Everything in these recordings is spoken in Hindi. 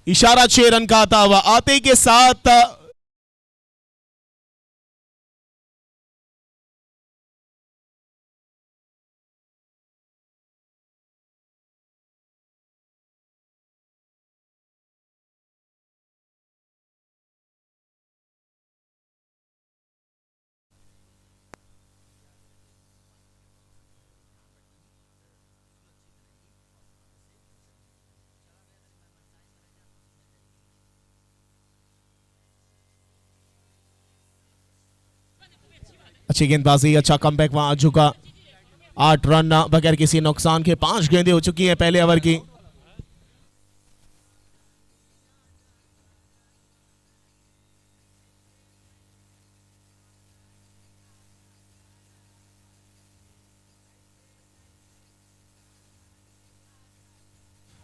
इशारा 6 रन का आता हुआ आते के साथ अच्छी गेंदबाजी, अच्छा कमबैक वहां आ चुका। 8 रन बगैर किसी नुकसान के 5 गेंदें हो चुकी हैं पहले ओवर की।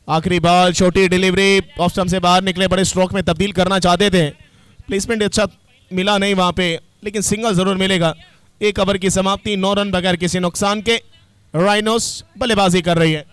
आखिरी बॉल, छोटी डिलीवरी, ऑफ स्टंप से बाहर निकले, बड़े स्ट्रोक में तब्दील करना चाहते थे, प्लेसमेंट अच्छा मिला नहीं वहां पे, लेकिन सिंगल जरूर मिलेगा। 1 ओवर की समाप्ति, 9 रन बगैर किसी नुकसान के। राइनोस बल्लेबाजी कर रही है।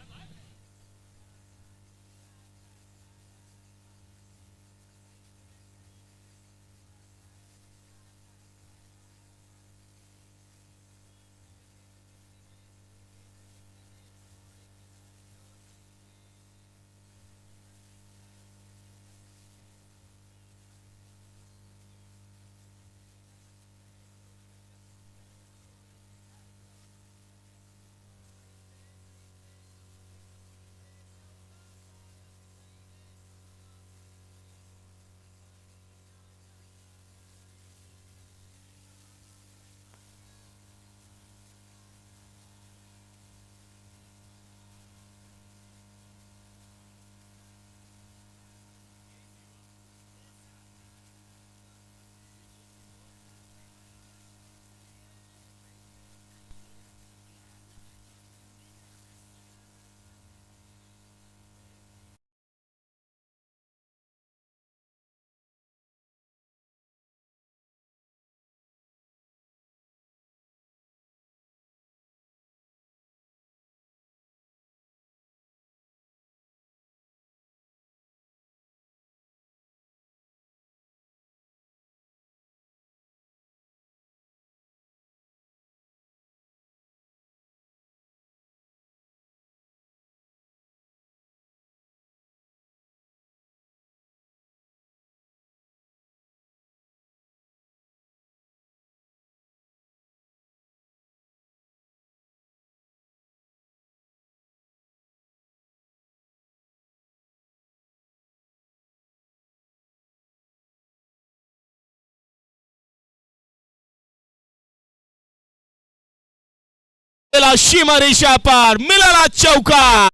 शिमा रेषा पार, मिळाला चौका।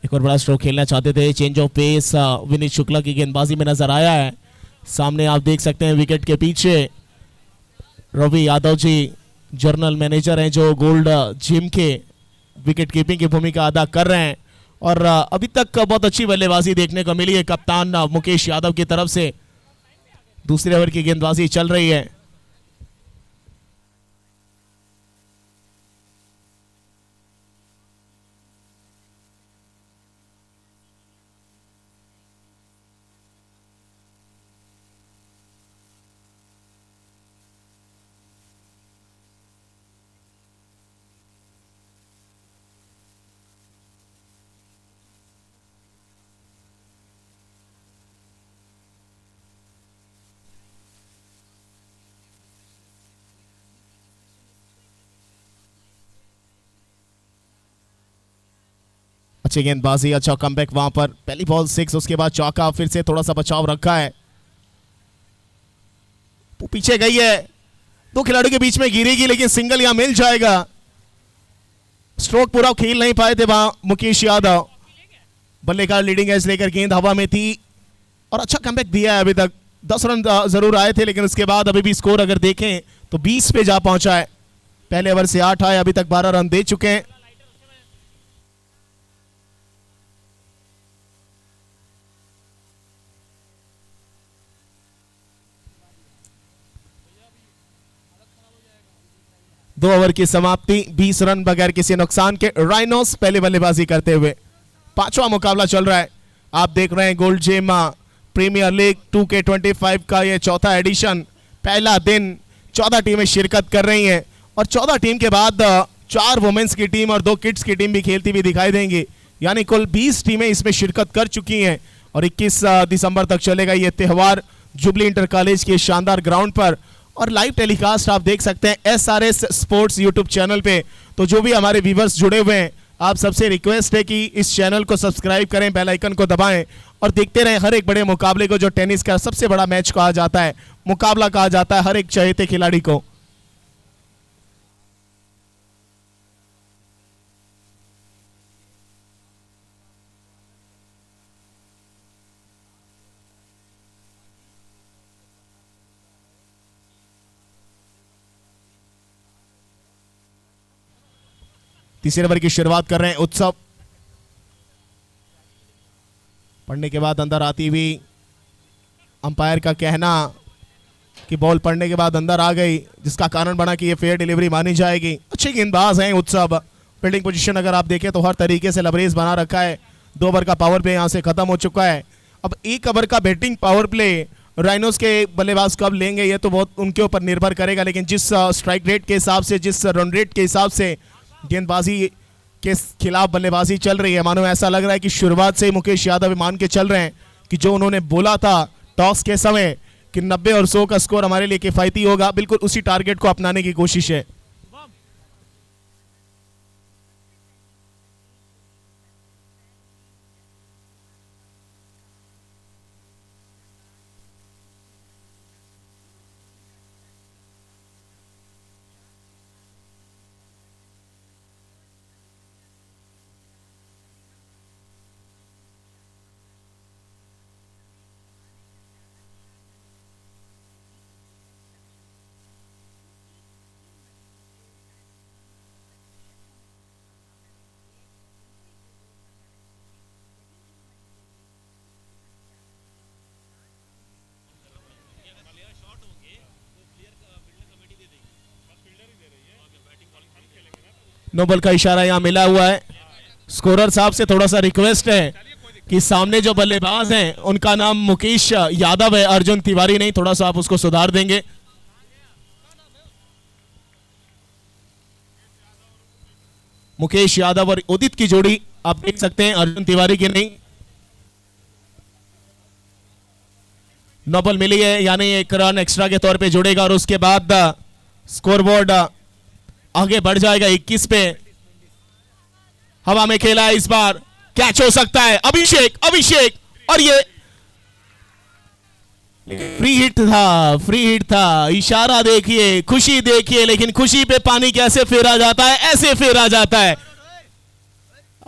एक और बड़ा स्ट्रोक खेलना चाहते थे, change of pace Vineet Shukla की गेंदबाजी में नजर आया है। सामने आप देख सकते हैं विकेट के पीछे रवि यादव जी जनरल मैनेजर हैं, जो गोल्ड जिम के विकेट कीपिंग की भूमिका अदा कर रहे हैं। और अभी तक बहुत अच्छी बल्लेबाजी देखने को मिली है कप्तान मुकेश यादव की तरफ से। दूसरे ओवर की गेंदबाजी चल रही है। अच्छी गेंदबाजी, अच्छा कमबैक वहां पर। पहली बॉल 6, उसके बाद चौका, फिर से थोड़ा सा बचाव रखा है। वो पीछे गई है, 2 खिलाड़ियों के बीच में गिरेगी, लेकिन सिंगल यहां मिल जाएगा। स्ट्रोक पूरा खेल नहीं पाए थे वहां मुकेश यादव। बल्लेबाज लीडिंग एज लेकर गेंद हवा में थी और अच्छा कमबैक दिया है। अभी तक 10 रन जरूर आए थे, लेकिन उसके बाद अभी भी स्कोर अगर देखें तो 20 पे जा पहुंचा है। पहले ओवर से 8 आए, अभी तक 12 रन दे चुके हैं। दो ओवर की समाप्ति, 20 रन बगैर किसी नुकसान के। राइनोस पहले बल्लेबाजी करते हुए। पांचवा मुकाबला चल रहा है। आप देख रहे हैं gold GeM premiere league 2K25 का ये चौथा एडिशन। पहला दिन 14 टीमें शिरकत कर रही हैं और 14 टीम के बाद 4 वुमेन्स की टीम और 2 किड्स की टीम भी खेलती हुई दिखाई देंगी। यानी कुल 20 टीमें इसमें शिरकत कर चुकी हैं और 21 दिसंबर तक चलेगा ये त्यौहार जुबली इंटर कॉलेज के शानदार ग्राउंड पर। और लाइव टेलीकास्ट आप देख सकते हैं SRS स्पोर्ट्स यूट्यूब चैनल पे। तो जो भी हमारे व्यूवर्स जुड़े हुए हैं, आप सबसे रिक्वेस्ट है कि इस चैनल को सब्सक्राइब करें, बेल आइकन को दबाएं और देखते रहें हर एक बड़े मुकाबले को, जो टेनिस का सबसे बड़ा मैच कहा जाता है, मुकाबला कहा जाता है हर एक चहेते खिलाड़ी को। तीसरे ओवर की शुरुआत कर रहे हैं उत्सव। पढ़ने के बाद अंदर आती हुई, अंपायर का कहना कि बॉल पड़ने के बाद अंदर आ गई, जिसका कारण बना कि ये फेयर डिलीवरी मानी जाएगी। अच्छे गेंदबाज हैं उत्सव। फील्डिंग पोजीशन अगर आप देखें तो हर तरीके से लबरेज बना रखा है। 2 ओवर का पावर प्ले यहां से खत्म हो चुका है। अब 1 ओवर का बैटिंग पावर प्ले राइनोस के बल्लेबाज कब लेंगे ये तो बहुत उनके ऊपर निर्भर करेगा, लेकिन जिस स्ट्राइक रेट के हिसाब से, जिस रन रेट के हिसाब से गेंदबाजी के खिलाफ बल्लेबाजी चल रही है, मानो ऐसा लग रहा है कि शुरुआत से ही मुकेश यादव मान के चल रहे हैं कि जो उन्होंने बोला था टॉस के समय कि 90 और 100 का स्कोर हमारे लिए किफायती होगा, बिल्कुल उसी टारगेट को अपनाने की कोशिश है। नोबल का इशारा यहां मिला हुआ है। स्कोरर साहब से थोड़ा सा रिक्वेस्ट है कि सामने जो बल्लेबाज हैं उनका नाम मुकेश यादव है, अर्जुन तिवारी नहीं, थोड़ा सा आप उसको सुधार देंगे। मुकेश यादव और उदित की जोड़ी आप देख सकते हैं, अर्जुन तिवारी की नहीं। नोबल मिली है, यानी 1 रन एक्स्ट्रा के तौर पे जुड़ेगा और उसके बाद स्कोरबोर्ड आगे बढ़ जाएगा 21 पे। हवा में खेला है इस बार, कैच हो सकता है। अभिषेक, अभिषेक, और ये फ्री हिट था, फ्री हिट था। इशारा देखिए, खुशी देखिए, लेकिन खुशी पे पानी कैसे फेरा जाता है, ऐसे फेरा जाता है।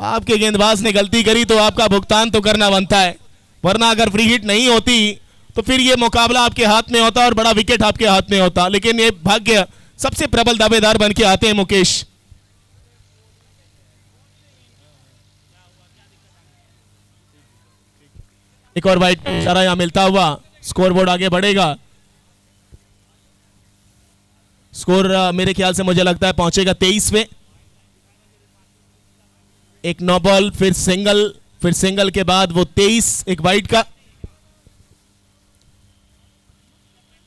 आपके गेंदबाज ने गलती करी तो आपका भुगतान तो करना बनता है, वरना अगर फ्री हिट नहीं होती तो फिर ये मुकाबला आपके हाथ में होता और बड़ा विकेट आपके हाथ में होता। लेकिन ये भाग्य, सबसे प्रबल दावेदार बन के आते हैं मुकेश। एक और वाइट इशारा यहां मिलता हुआ स्कोरबोर्ड आगे बढ़ेगा। स्कोर मेरे ख्याल से मुझे लगता है पहुंचेगा 23 पे। एक नो बॉल, फिर सिंगल के बाद वो 23, एक वाइट का,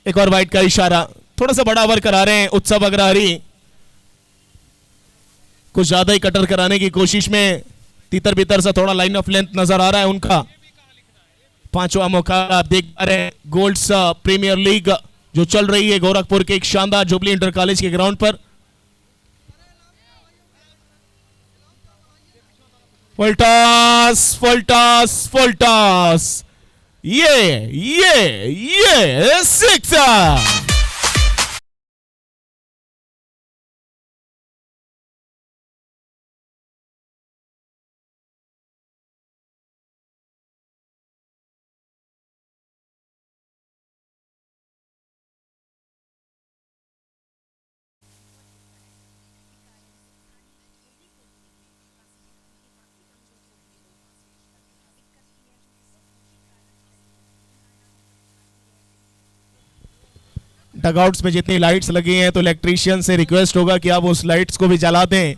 एक और वाइट का इशारा। थोड़ा सा बड़ा ओवर करा रहे हैं उत्सव अग्रहारी, कुछ ज्यादा ही कटर कराने की कोशिश में तीतर भीतर से थोड़ा लाइन ऑफ लेंथ नजर आ रहा है उनका। पांचवा मौका आप देख पा रहे हैं गोल्ड्स प्रीमियर लीग जो चल रही है गोरखपुर के एक शानदार जुबली इंटर कॉलेज के ग्राउंड पर। Full toss, full toss, full toss, ये सिक्सर। डगआउट्स में जितनी लाइट्स लगी हैं तो इलेक्ट्रीशियन से रिक्वेस्ट होगा कि आप उस लाइट्स को भी जला दें।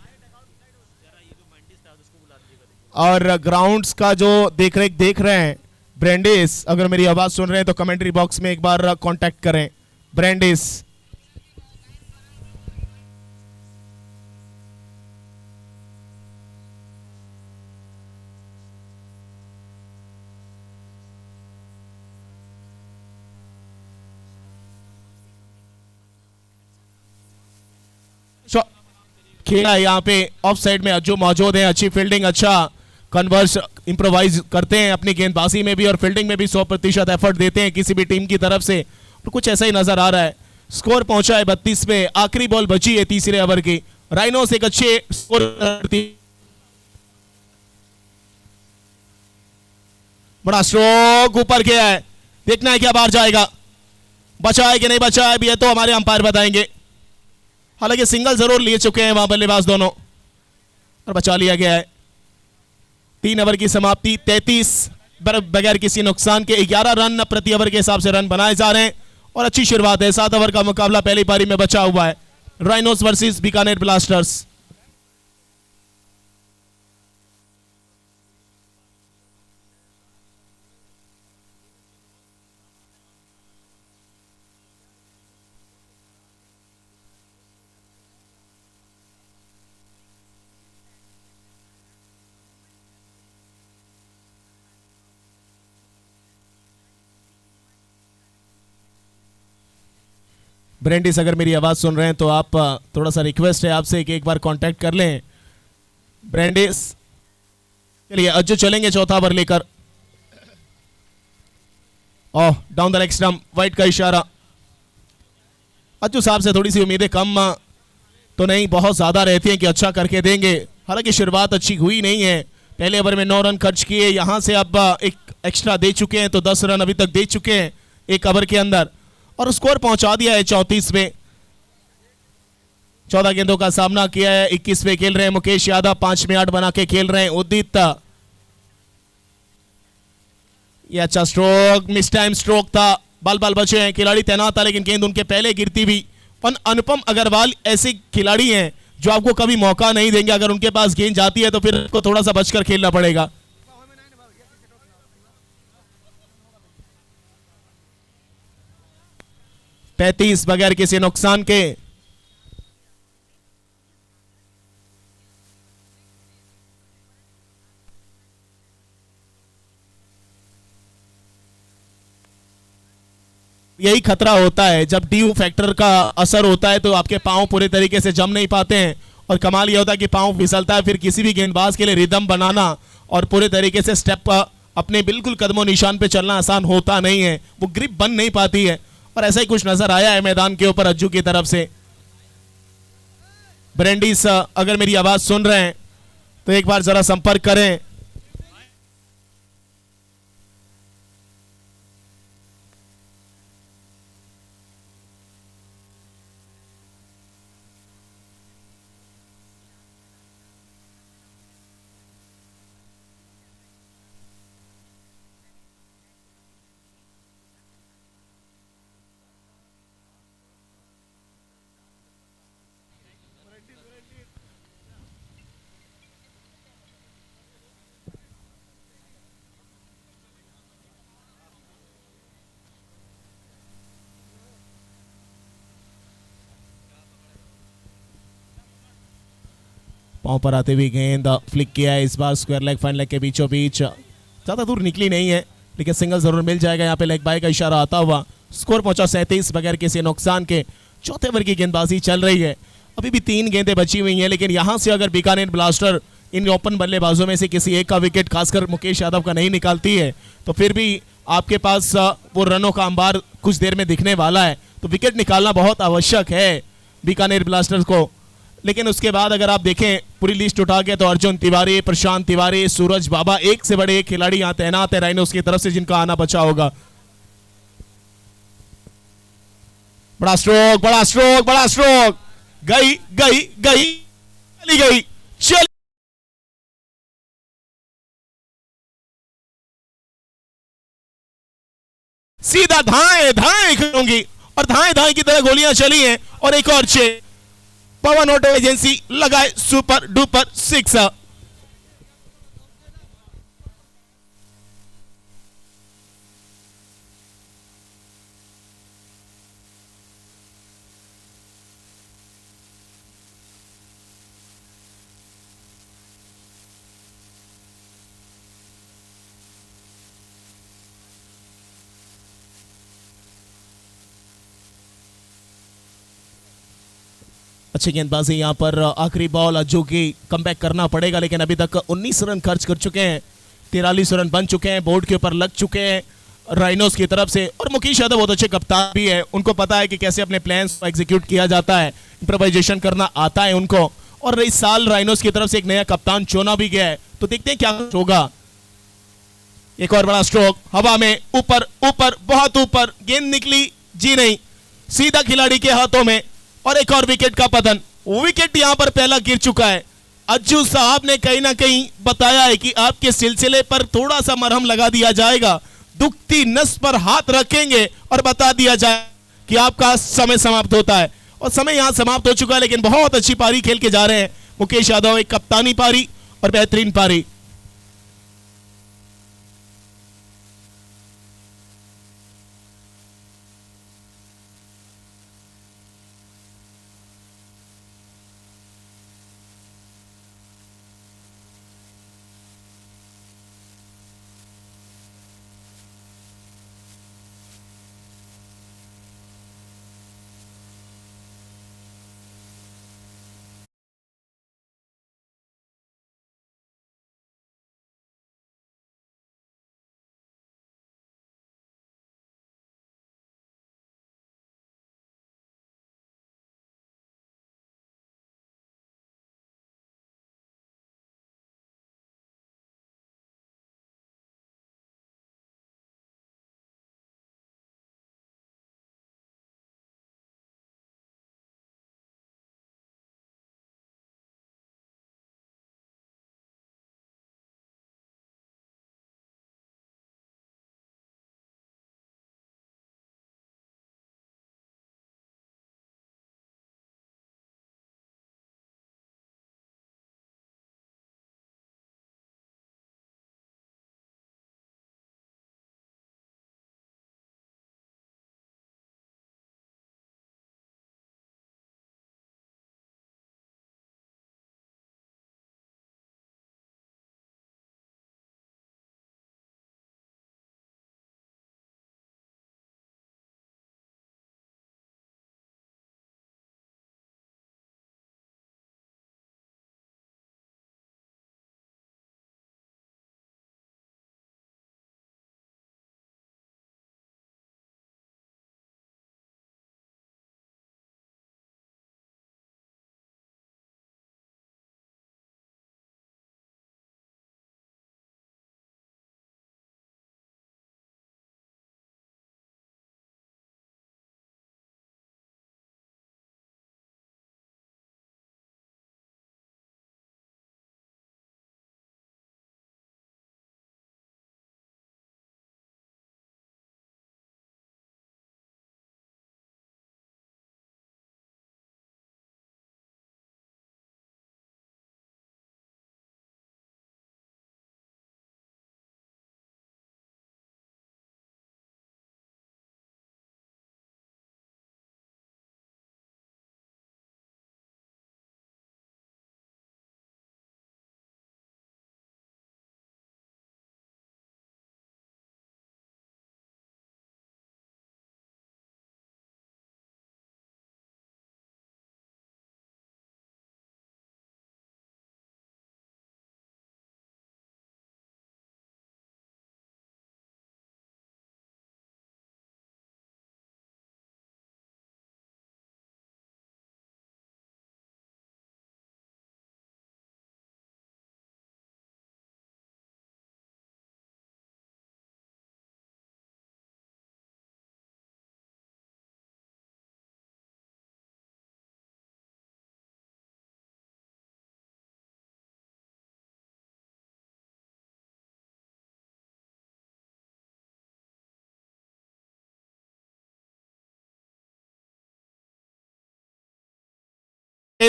और ग्राउंड्स का जो देख रहे हैं ब्रेंडिस, अगर मेरी आवाज सुन रहे हैं तो कमेंट्री बॉक्स में एक बार कांटेक्ट करें। ब्रेंडिस खेला यहाँ पे ऑफ साइड में अज्जू मौजूद है, अच्छी फील्डिंग, अच्छा कन्वर्स इंप्रोवाइज करते हैं अपनी गेंदबाजी में भी और फील्डिंग में भी 100% एफर्ट देते हैं किसी भी टीम की तरफ से। तो कुछ ऐसा ही नजर आ रहा है। स्कोर पहुंचा है 32 पे, आखिरी बॉल बची है तीसरे ओवर की। राइनोस एक अच्छे स्कोर, बड़ा स्ट्रोक ऊपर गया है, देखना है क्या बाहर जाएगा, बचा है कि नहीं बचा है, ये तो हमारे अंपायर बताएंगे। हालांकि सिंगल जरूर लिए चुके हैं वहां बल्लेबाज दोनों और बचा लिया गया है। 3 ओवर की समाप्ति, 33 बगैर किसी नुकसान के 11 रन प्रति ओवर के हिसाब से रन बनाए जा रहे हैं और अच्छी शुरुआत है। 7 ओवर का मुकाबला पहली पारी में बचा हुआ है। Rhinos versus Bikaner blasters. ब्रेंडिस अगर मेरी आवाज सुन रहे हैं तो आप थोड़ा सा रिक्वेस्ट है आपसे कि एक बार कांटेक्ट कर लें। ब्रेंडिस चलिए, अज्जू चलेंगे चौथा ओवर लेकर। Oh, down the leg stump, wide का इशारा। अज्जू साहब से थोड़ी सी उम्मीदें कम तो नहीं, बहुत ज्यादा रहती हैं कि अच्छा करके देंगे। हालांकि शुरुआत अच्छी हुई नहीं है। पहले ओवर में 9 रन खर्च किए, यहां से अब एक एक्स्ट्रा दे चुके हैं तो 10 रन अभी तक दे चुके हैं एक ओवर के अंदर और स्कोर पहुंचा दिया है 34 में। 14 गेंदों का सामना किया है। 21 में खेल रहे हैं मुकेश यादव, 5 में 8 बना के खेल रहे हैं उदित। ये अच्छा स्ट्रोक, मिस टाइम स्ट्रोक था, बाल बचे हैं, खिलाड़ी तैनात था लेकिन गेंद उनके पहले गिरती भी। अनुपम अग्रवाल ऐसे खिलाड़ी हैं जो आपको कभी मौका नहीं देंगे। अगर उनके पास गेंद जाती है तो फिर आपको थोड़ा सा बचकर खेलना पड़ेगा। पैंतीस बगैर किसी नुकसान के। यही खतरा होता है जब ड्यू फैक्टर का असर होता है तो आपके पांव पूरे तरीके से जम नहीं पाते हैं और कमाल यह होता है कि पांव फिसलता है। फिर किसी भी गेंदबाज के लिए रिदम बनाना और पूरे तरीके से स्टेप अपने बिल्कुल कदमों निशान पे चलना आसान होता नहीं है, वो ग्रिप बन नहीं पाती है और ऐसा ही कुछ नजर आया है मैदान के ऊपर अज्जू की तरफ से। ब्रेंडिस अगर मेरी आवाज सुन रहे हैं तो एक बार जरा संपर्क करें। पांव पर आते हुए गेंद फ्लिक किया है इस bar square leg fine leg के बीचों बीच, ज्यादा दूर निकली नहीं है लेकिन सिंगल जरूर मिल जाएगा। यहाँ पे लेग बाय का इशारा आता हुआ स्कोर पहुंचा 37 बगैर किसी नुकसान के। चौथे ओवर की गेंदबाजी चल रही है, अभी भी 3 गेंदें बची हुई हैं लेकिन यहां से अगर बीकानेर ब्लास्टर इन ओपन बल्लेबाजों में से किसी एक का विकेट खासकर मुकेश यादव का नहीं निकालती है तो फिर भी आपके पास वो रनों का अंबार कुछ देर में दिखने वाला है। तो विकेट निकालना बहुत आवश्यक है बीकानेर ब्लास्टर्स को। लेकिन उसके बाद अगर आप देखें पूरी लिस्ट उठा के तो अर्जुन तिवारी, प्रशांत तिवारी, सूरज बाबा, एक से बड़े एक खिलाड़ी यहां तैनात है राइनोस की तरफ से जिनका आना बचा होगा। बड़ा स्ट्रोक, बड़ा स्ट्रोक, बड़ा स्ट्रोक, गई गई गई, चली गई, चली सीधा धाए धाए करूंगी और धाए धाए की तरह गोलियां चली हैं और एक और 6। पवन ऑटो एजेंसी लगाए सुपर डुपर 6। अच्छी गेंदबाजी यहाँ पर आखिरी बॉल जो कि कमबैक करना पड़ेगा, लेकिन अभी तक 19 रन खर्च कर चुके हैं। 43 रन बन चुके हैं, बोर्ड के ऊपर लग चुके हैं राइनोस की तरफ से। और मुकेश यादव बहुत अच्छे कप्तान भी है, उनको पता है कि कैसे अपने प्लान्स को एग्जीक्यूट किया जाता है, इम्प्रोवाइजेशन करना आता है उनको। और इस साल राइनोस की तरफ से एक नया कप्तान चुना भी गया है, तो देखते हैं क्या होगा। एक और बड़ा स्ट्रोक हवा में, ऊपर ऊपर बहुत ऊपर, गेंद निकली जी नहीं, सीधा खिलाड़ी के हाथों में। और एक और विकेट का पतन, विकेट यहां पर पहला गिर चुका है। अज्जू साहब ने कहीं ना कहीं बताया है कि आपके सिलसिले पर थोड़ा सा मरहम लगा दिया जाएगा, दुखती नस पर हाथ रखेंगे और बता दिया जाए कि आपका समय समाप्त होता है। और समय यहां समाप्त हो चुका है, लेकिन बहुत अच्छी पारी खेल के जा रहे हैं मुकेश यादव, एक कप्तानी पारी और बेहतरीन पारी।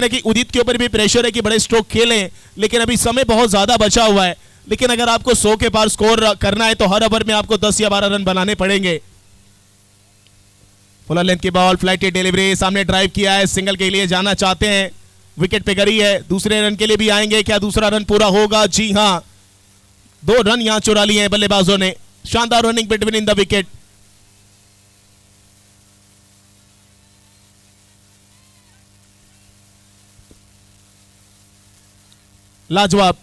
ना कहीं उदित के ऊपर भी प्रेशर है कि बड़े स्ट्रोक खेलें, लेकिन अभी समय बहुत ज्यादा बचा हुआ है। लेकिन अगर आपको 100 के पार स्कोर करना है तो हर ओवर में आपको 10 या 12 रन बनाने पड़ेंगे। फुल लेंथ की बॉल, फ्लाइट डिलीवरी, सामने ड्राइव किया है, सिंगल के लिए जाना चाहते हैं, विकेट पे करी है, दूसरे रन के लिए भी आएंगे, क्या दूसरा रन पूरा होगा? जी हां, 2 रन यहां चुरा लिए हैं बल्लेबाजों ने। शानदार running between in the wicket. लाजवाब,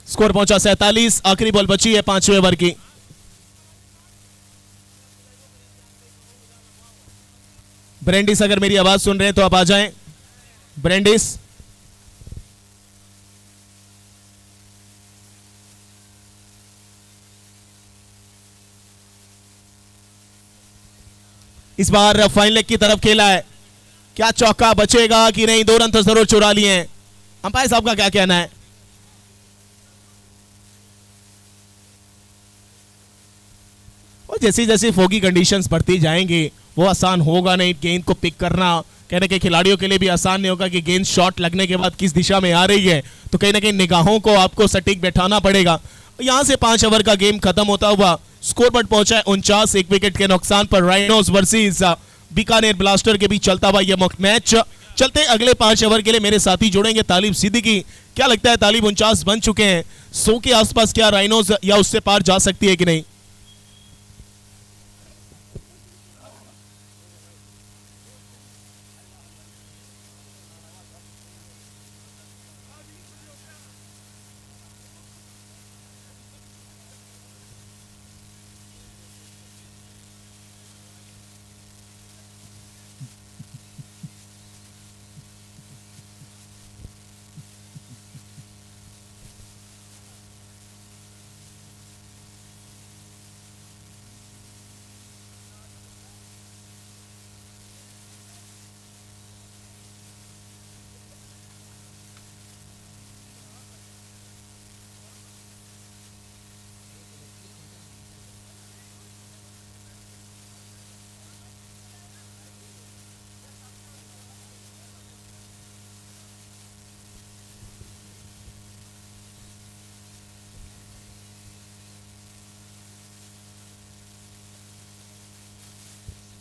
स्कोर पहुंचा 47। आखिरी बॉल बची है 5वें ओवर की। ब्रेंडिस अगर मेरी आवाज सुन रहे हैं तो आप आ जाएं। ब्रेंडिस, इस बार फाइन लेग की तरफ खेला है, क्या चौका बचेगा कि नहीं? 2 रन तो जरूर चुरा लिए हैं। अंपायर साहब का क्या कहना है? और जैसी जैसी फोगी कंडीशंस बढ़ती जाएंगी वो आसान होगा नहीं गेंद को पिक करना। कहने के खिलाड़ियों के लिए भी आसान नहीं होगा कि गेंद शॉट लगने के बाद किस दिशा में आ रही है, तो कहीं ना कहीं निगाहों को आपको सटीक बैठाना पड़ेगा। यहां से 5 ओवर का गेम खत्म होता हुआ स्कोर बोर्ड पहुंचा है 49, 1 विकेट के नुकसान पर राइनोस वर्सेस बीकानेर ब्लास्टर के बीच चलता हुआ यह मैच। चलते अगले 5 ओवर के लिए मेरे साथी जुड़ेंगे तालिब सिद्दीकी। क्या लगता है तालिब, 49 बन चुके हैं, 100 के आसपास क्या राइनोस या उससे पार जा सकती है कि नहीं?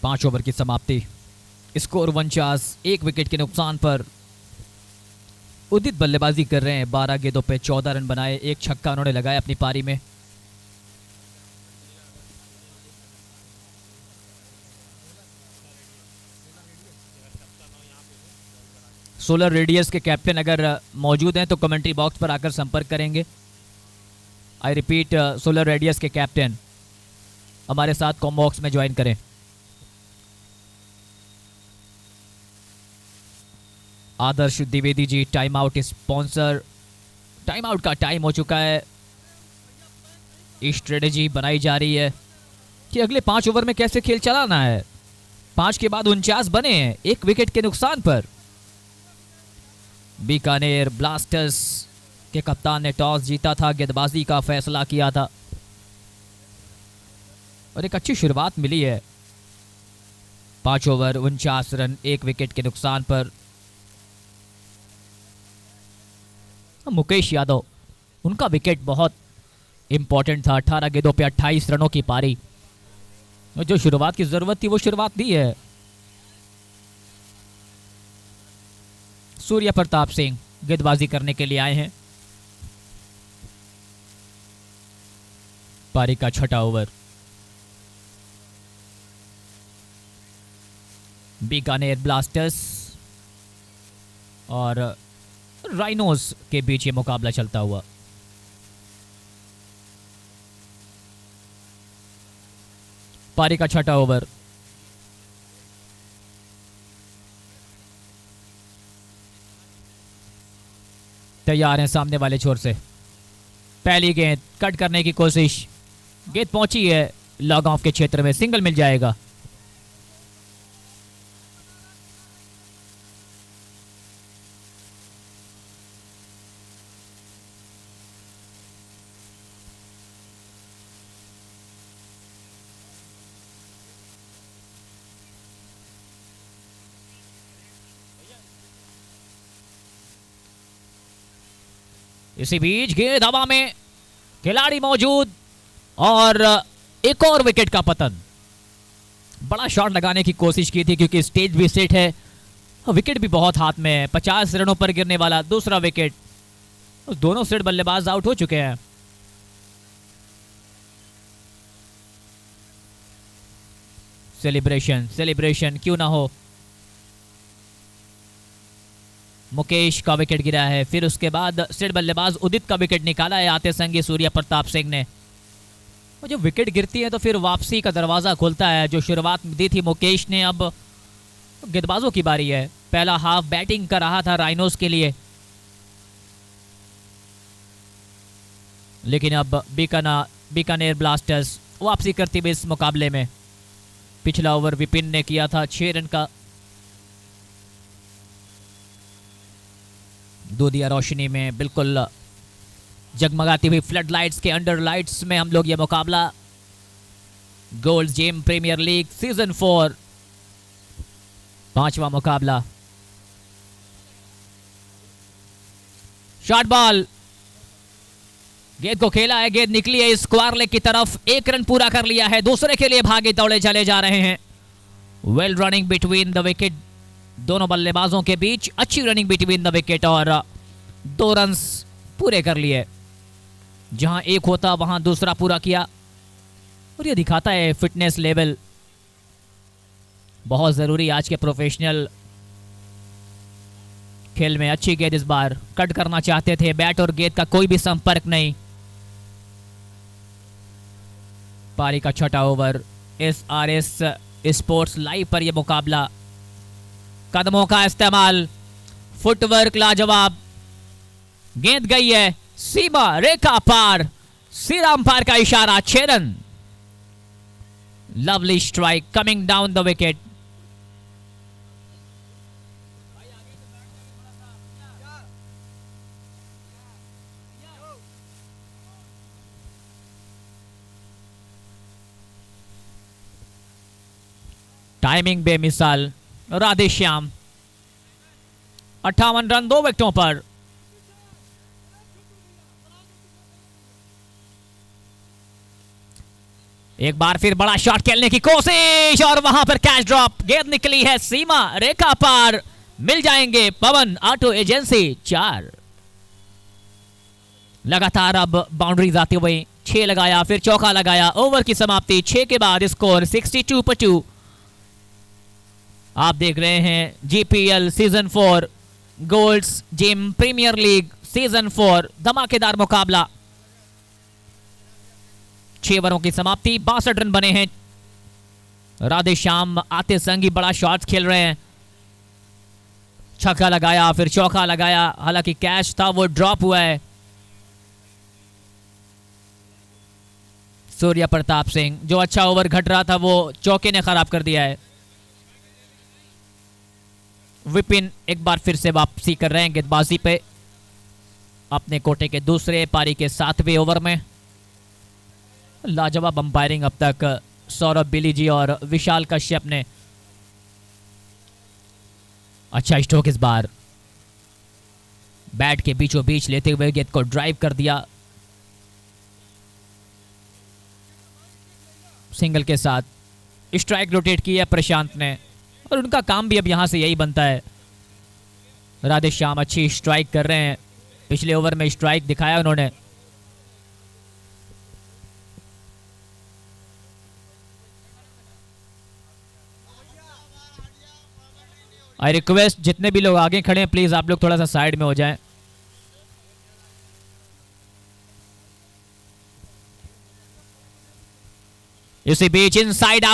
पांच ओवर की समाप्ति, स्कोर 49, 1 विकेट के नुकसान पर। उदित बल्लेबाजी कर रहे हैं, 12 गेंदों पे 14 रन बनाए, 1 छक्का उन्होंने लगाया अपनी पारी में। सोलर रेडियस के कैप्टन अगर मौजूद हैं तो कमेंट्री बॉक्स पर आकर संपर्क करेंगे। आई रिपीट, सोलर रेडियस के कैप्टन हमारे साथ कॉम बॉक्स में ज्वाइन करें। Adarsh Dwivedi ji, time out sponsor, time out का टाइम हो चुका है। स्ट्रेटेजी बनाई जा रही है कि अगले 5 ओवर में कैसे खेल चलाना है। 5 के बाद 49 बने हैं, 1 विकेट के नुकसान पर। बीकानेर ब्लास्टर्स के कप्तान ने टॉस जीता था, गेंदबाजी का फैसला किया था और एक अच्छी शुरुआत मिली है। 5 ओवर 49 रन, 1 विकेट के नुकसान पर। मुकेश यादव, उनका विकेट बहुत इंपॉर्टेंट था, 18 गेंदों पे 28 रनों की पारी। जो शुरुआत की जरूरत थी वो शुरुआत दी है। सूर्य प्रताप सिंह गेंदबाजी करने के लिए आए हैं। पारी का 6वां ओवर। बीकानेर ब्लास्टर्स और राइनोस के बीच ये मुकाबला चलता हुआ। पारी का 6वां ओवर। तैयार हैं सामने वाले छोर से। पहली गेंद कट करने की कोशिश, गेंद पहुंची है लॉग ऑफ के क्षेत्र में, सिंगल मिल जाएगा। इसी बीच गेंद हवा में, खिलाड़ी मौजूद और एक और विकेट का पतन। बड़ा शॉट लगाने की कोशिश की थी क्योंकि स्टेज भी सेट है, विकेट भी बहुत हाथ में है। 50 रनों पर गिरने वाला दूसरा विकेट। दोनों सेट बल्लेबाज आउट हो चुके हैं। सेलिब्रेशन क्यों ना हो। मुकेश का विकेट गिरा है, फिर उसके बाद सेट बल्लेबाज उदित का विकेट निकाला है आते संगी सूर्य प्रताप सिंह ने। और जब विकेट गिरती है तो फिर वापसी का दरवाजा खुलता है। जो शुरुआत दी थी मुकेश ने, अब गेंदबाजों की बारी है। पहला हाफ बैटिंग कर रहा था राइनोस के लिए, लेकिन अब बीकानेर ब्लास्टर्स वापसी करती हुई इस मुकाबले में। पिछला ओवर विपिन ने किया था 6 रन का। दूधिया रोशनी में बिल्कुल जगमगाती हुई फ्लड लाइट्स के अंडर लाइट्स में हम लोग ये मुकाबला golds gym premiere league season 4 5वां मुकाबला। शॉर्ट बॉल, गेंद को खेला है, गेंद निकली है स्क्वायर लेग की तरफ। 1 रन पूरा कर लिया है, दूसरे के लिए भागे दौड़े चले जा रहे हैं। Well running between the wicket, दोनों बल्लेबाजों के बीच अच्छी रनिंग बिटवीन द विकेट और 2 रन्स पूरे कर लिए। जहां एक होता वहां दूसरा पूरा किया और यह दिखाता है फिटनेस लेवल बहुत जरूरी आज के प्रोफेशनल खेल में। अच्छी गेंद, इस बार कट करना चाहते थे, बैट और गेंद का कोई भी संपर्क नहीं। पारी का 6वां ओवर। SRS स्पोर्ट्स लाइव पर यह मुकाबला। कदमों का इस्तेमाल, फुटवर्क लाजवाब। गेंद गई है सीमा रेखा पार, सीधा अंपायर का इशारा। 6 run. Lovely strike coming down the wicket. Timing बेमिसाल। राधेश्याम 58 रन 2 विकेटों पर। एक बार फिर बड़ा शॉट खेलने की कोशिश और वहां पर कैच ड्रॉप। गेंद निकली है सीमा रेखा पार, मिल जाएंगे पवन ऑटो एजेंसी 4। लगातार अब बाउंड्रीज आती हुई 6 लगाया, फिर चौका लगाया। ओवर की समाप्ति 6 के बाद स्कोर 62 पर 2। आप देख रहे हैं GPL season 4 golds gym premiere league season 4 धमाकेदार मुकाबला। 6 ओवरों की समाप्ति, 62 रन बने हैं। राधेश्याम आते संगी बड़ा शॉट खेल रहे हैं। छक्का लगाया, फिर चौका लगाया, हालांकि कैच था वो ड्रॉप हुआ है। सूर्य प्रताप सिंह, जो अच्छा ओवर घट रहा था वो चौके ने खराब कर दिया है। विपिन एक बार फिर से वापसी कर रहे हैं गेंदबाजी पे अपने कोटे के दूसरे पारी के 7वें ओवर में। लाजवाब अंपायरिंग अब तक सौरभ बिली जी और विशाल कश्यप ने। अच्छा स्ट्रोक, इस बार बैट के बीचों बीच लेते हुए गेंद को ड्राइव कर दिया। सिंगल के साथ स्ट्राइक रोटेट किया प्रशांत ने और उनका काम भी अब यहां से यही बनता है। राधेश्याम अच्छी स्ट्राइक कर रहे हैं, पिछले ओवर में स्ट्राइक दिखाया उन्होंने। आई रिक्वेस्ट जितने भी लोग आगे खड़े हैं प्लीज आप लोग थोड़ा सा साइड में हो जाएं। इसी बीच इनसाइड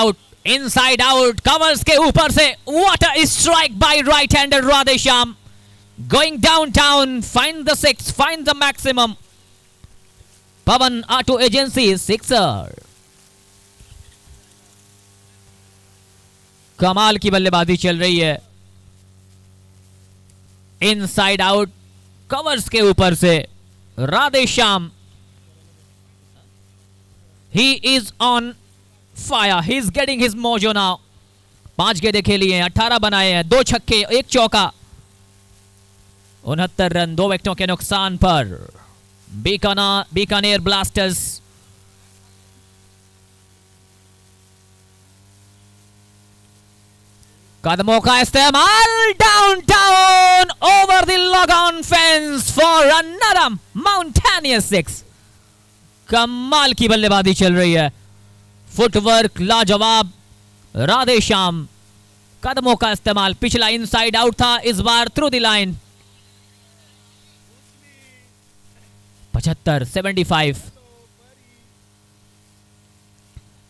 आउट कवर्स के ऊपर से what a strike by right hander Radheshyam. Going downtown, find the 6, find the maximum. Pawan auto agency sixer. कमाल की बल्लेबाजी चल रही है। इनसाइड आउट कवर्स के ऊपर से Radheshyam, he is on fire, he is getting his mojo now. 5 गेंदें खेली हैं, 18 बनाए हैं, 2 छक्के 1 चौका। 69 रन 2 विकेटों के नुकसान पर। बीकानेर ब्लास्टर्स कदमों का इस्तेमाल downtown over the log on fence for another mountainous six. कमाल की बल्लेबाजी चल रही है, फुटवर्क लाजवाब। राधेश्याम कदमों का इस्तेमाल, पिछला इनसाइड आउट था, इस बार थ्रू द लाइन। 75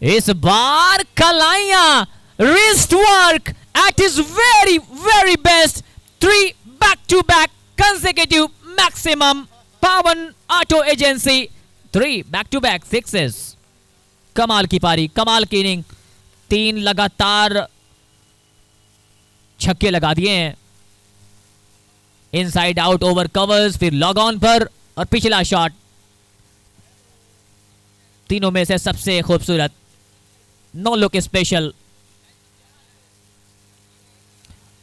इस बार कलाइयां, wrist work at his very best, 3 back-to-back consecutive maximum. Pawan Auto Agency 3 back-to-back sixes. कमाल की पारी, कमाल की इनिंग, 3 लगातार छक्के लगा दिए हैं। इनसाइड आउट ओवर कवर्स, फिर लॉग ऑन पर और पिछला शॉट, तीनों में से सबसे खूबसूरत, नो लुक स्पेशल।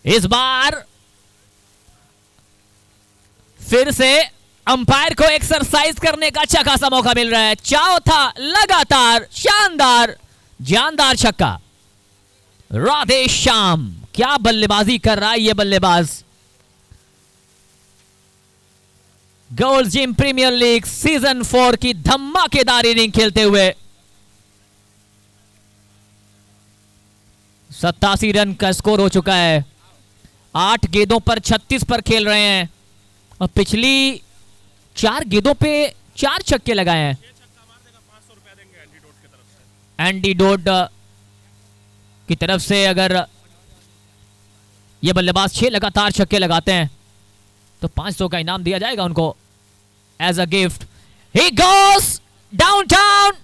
इस बार फिर से अंपायर को एक्सरसाइज करने का अच्छा खासा मौका मिल रहा है। चौथा लगातार शानदार जानदार छक्का। राधेश्याम, क्या बल्लेबाजी कर रहा है ये बल्लेबाज। Gold gym premiere league season 4 की धमाकेदार इनिंग खेलते हुए 87 रन का स्कोर हो चुका है। 8 गेंदों पर 36 पर खेल रहे हैं और पिछली 4 गेंदों पे 4 छक्के लगाए हैं। एंटीडोट की तरफ से अगर ये बल्लेबाज 6 लगातार छक्के लगाते हैं तो 500 का इनाम दिया जाएगा उनको as a gift. He goes downtown.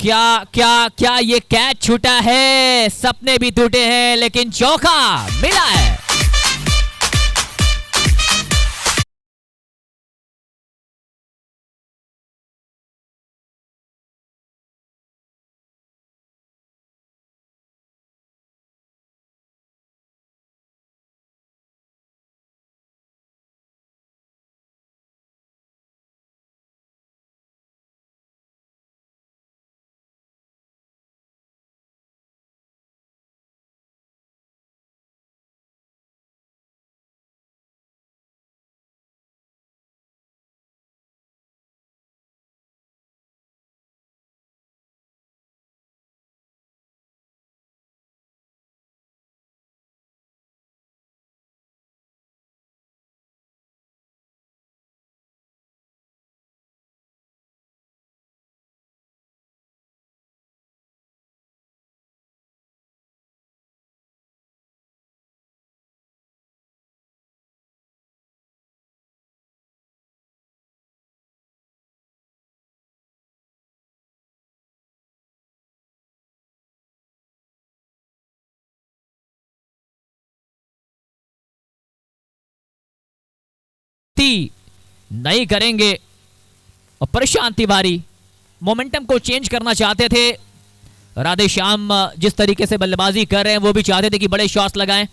क्या क्या क्या ये कैच छूटा है, सपने भी टूटे हैं, लेकिन चौका मिला है। नहीं करेंगे और प्रशांत तिवारी मोमेंटम को चेंज करना चाहते थे। राधेश्याम जिस तरीके से बल्लेबाजी कर रहे हैं वो भी चाहते थे कि बड़े शॉट्स लगाएं,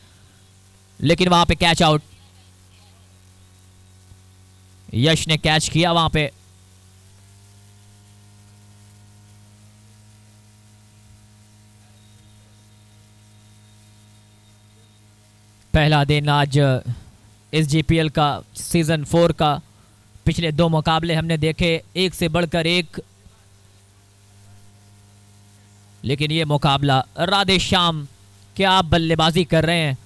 लेकिन वहां पे कैच आउट। यश ने कैच किया वहां पे। पहला दिन आज इस जीपीएल का सीजन 4 का। पिछले 2 मुकाबले हमने देखे, एक से बढ़कर एक, लेकिन ये मुकाबला राधेश्याम क्या बल्लेबाजी कर रहे हैं।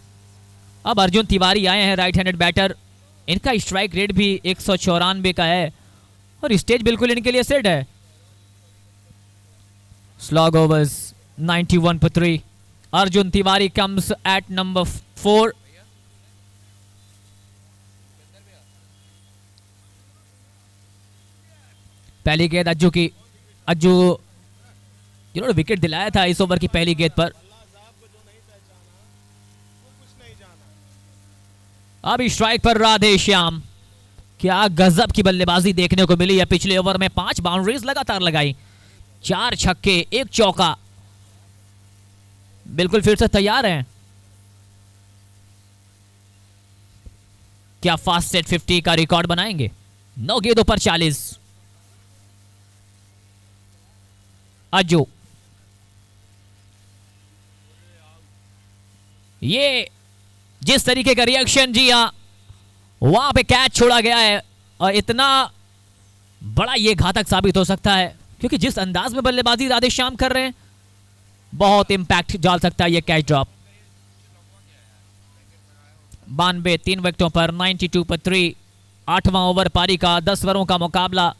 अब अर्जुन तिवारी आए हैं, राइट हैंडेड बैटर। इनका स्ट्राइक रेट भी 194 का है और स्टेज बिल्कुल इनके लिए सेट है। स्लॉग ओवर्स 91 पर 3। Arjun Tiwari comes at number 4। पहली गेंद अज्जू की। अज्जू जिन्होंने विकेट दिलाया था इस ओवर की पहली गेंद पर। अभी स्ट्राइक पर राधेश्याम। क्या गजब की बल्लेबाजी देखने को मिली है। पिछले ओवर में 5 बाउंड्रीज लगातार लगाई, 4 छक्के, 1 चौका। बिल्कुल फिर से तैयार हैं। क्या फास्ट सेट 50 का रिकॉर्ड बनाएंगे? 9 गेंदों पर 40। अज्जू, ये जिस तरीके का रिएक्शन, जी हां, वहां पे कैच छोड़ा गया है और इतना बड़ा ये घातक साबित हो सकता है क्योंकि जिस अंदाज में बल्लेबाजी राधेश्याम कर रहे हैं, बहुत इंपैक्ट डाल सकता है ये कैच ड्रॉप। 92 3 विकेटों पर 92 पर 3। 8वां ओवर पारी का 10 ओवरों का मुकाबला।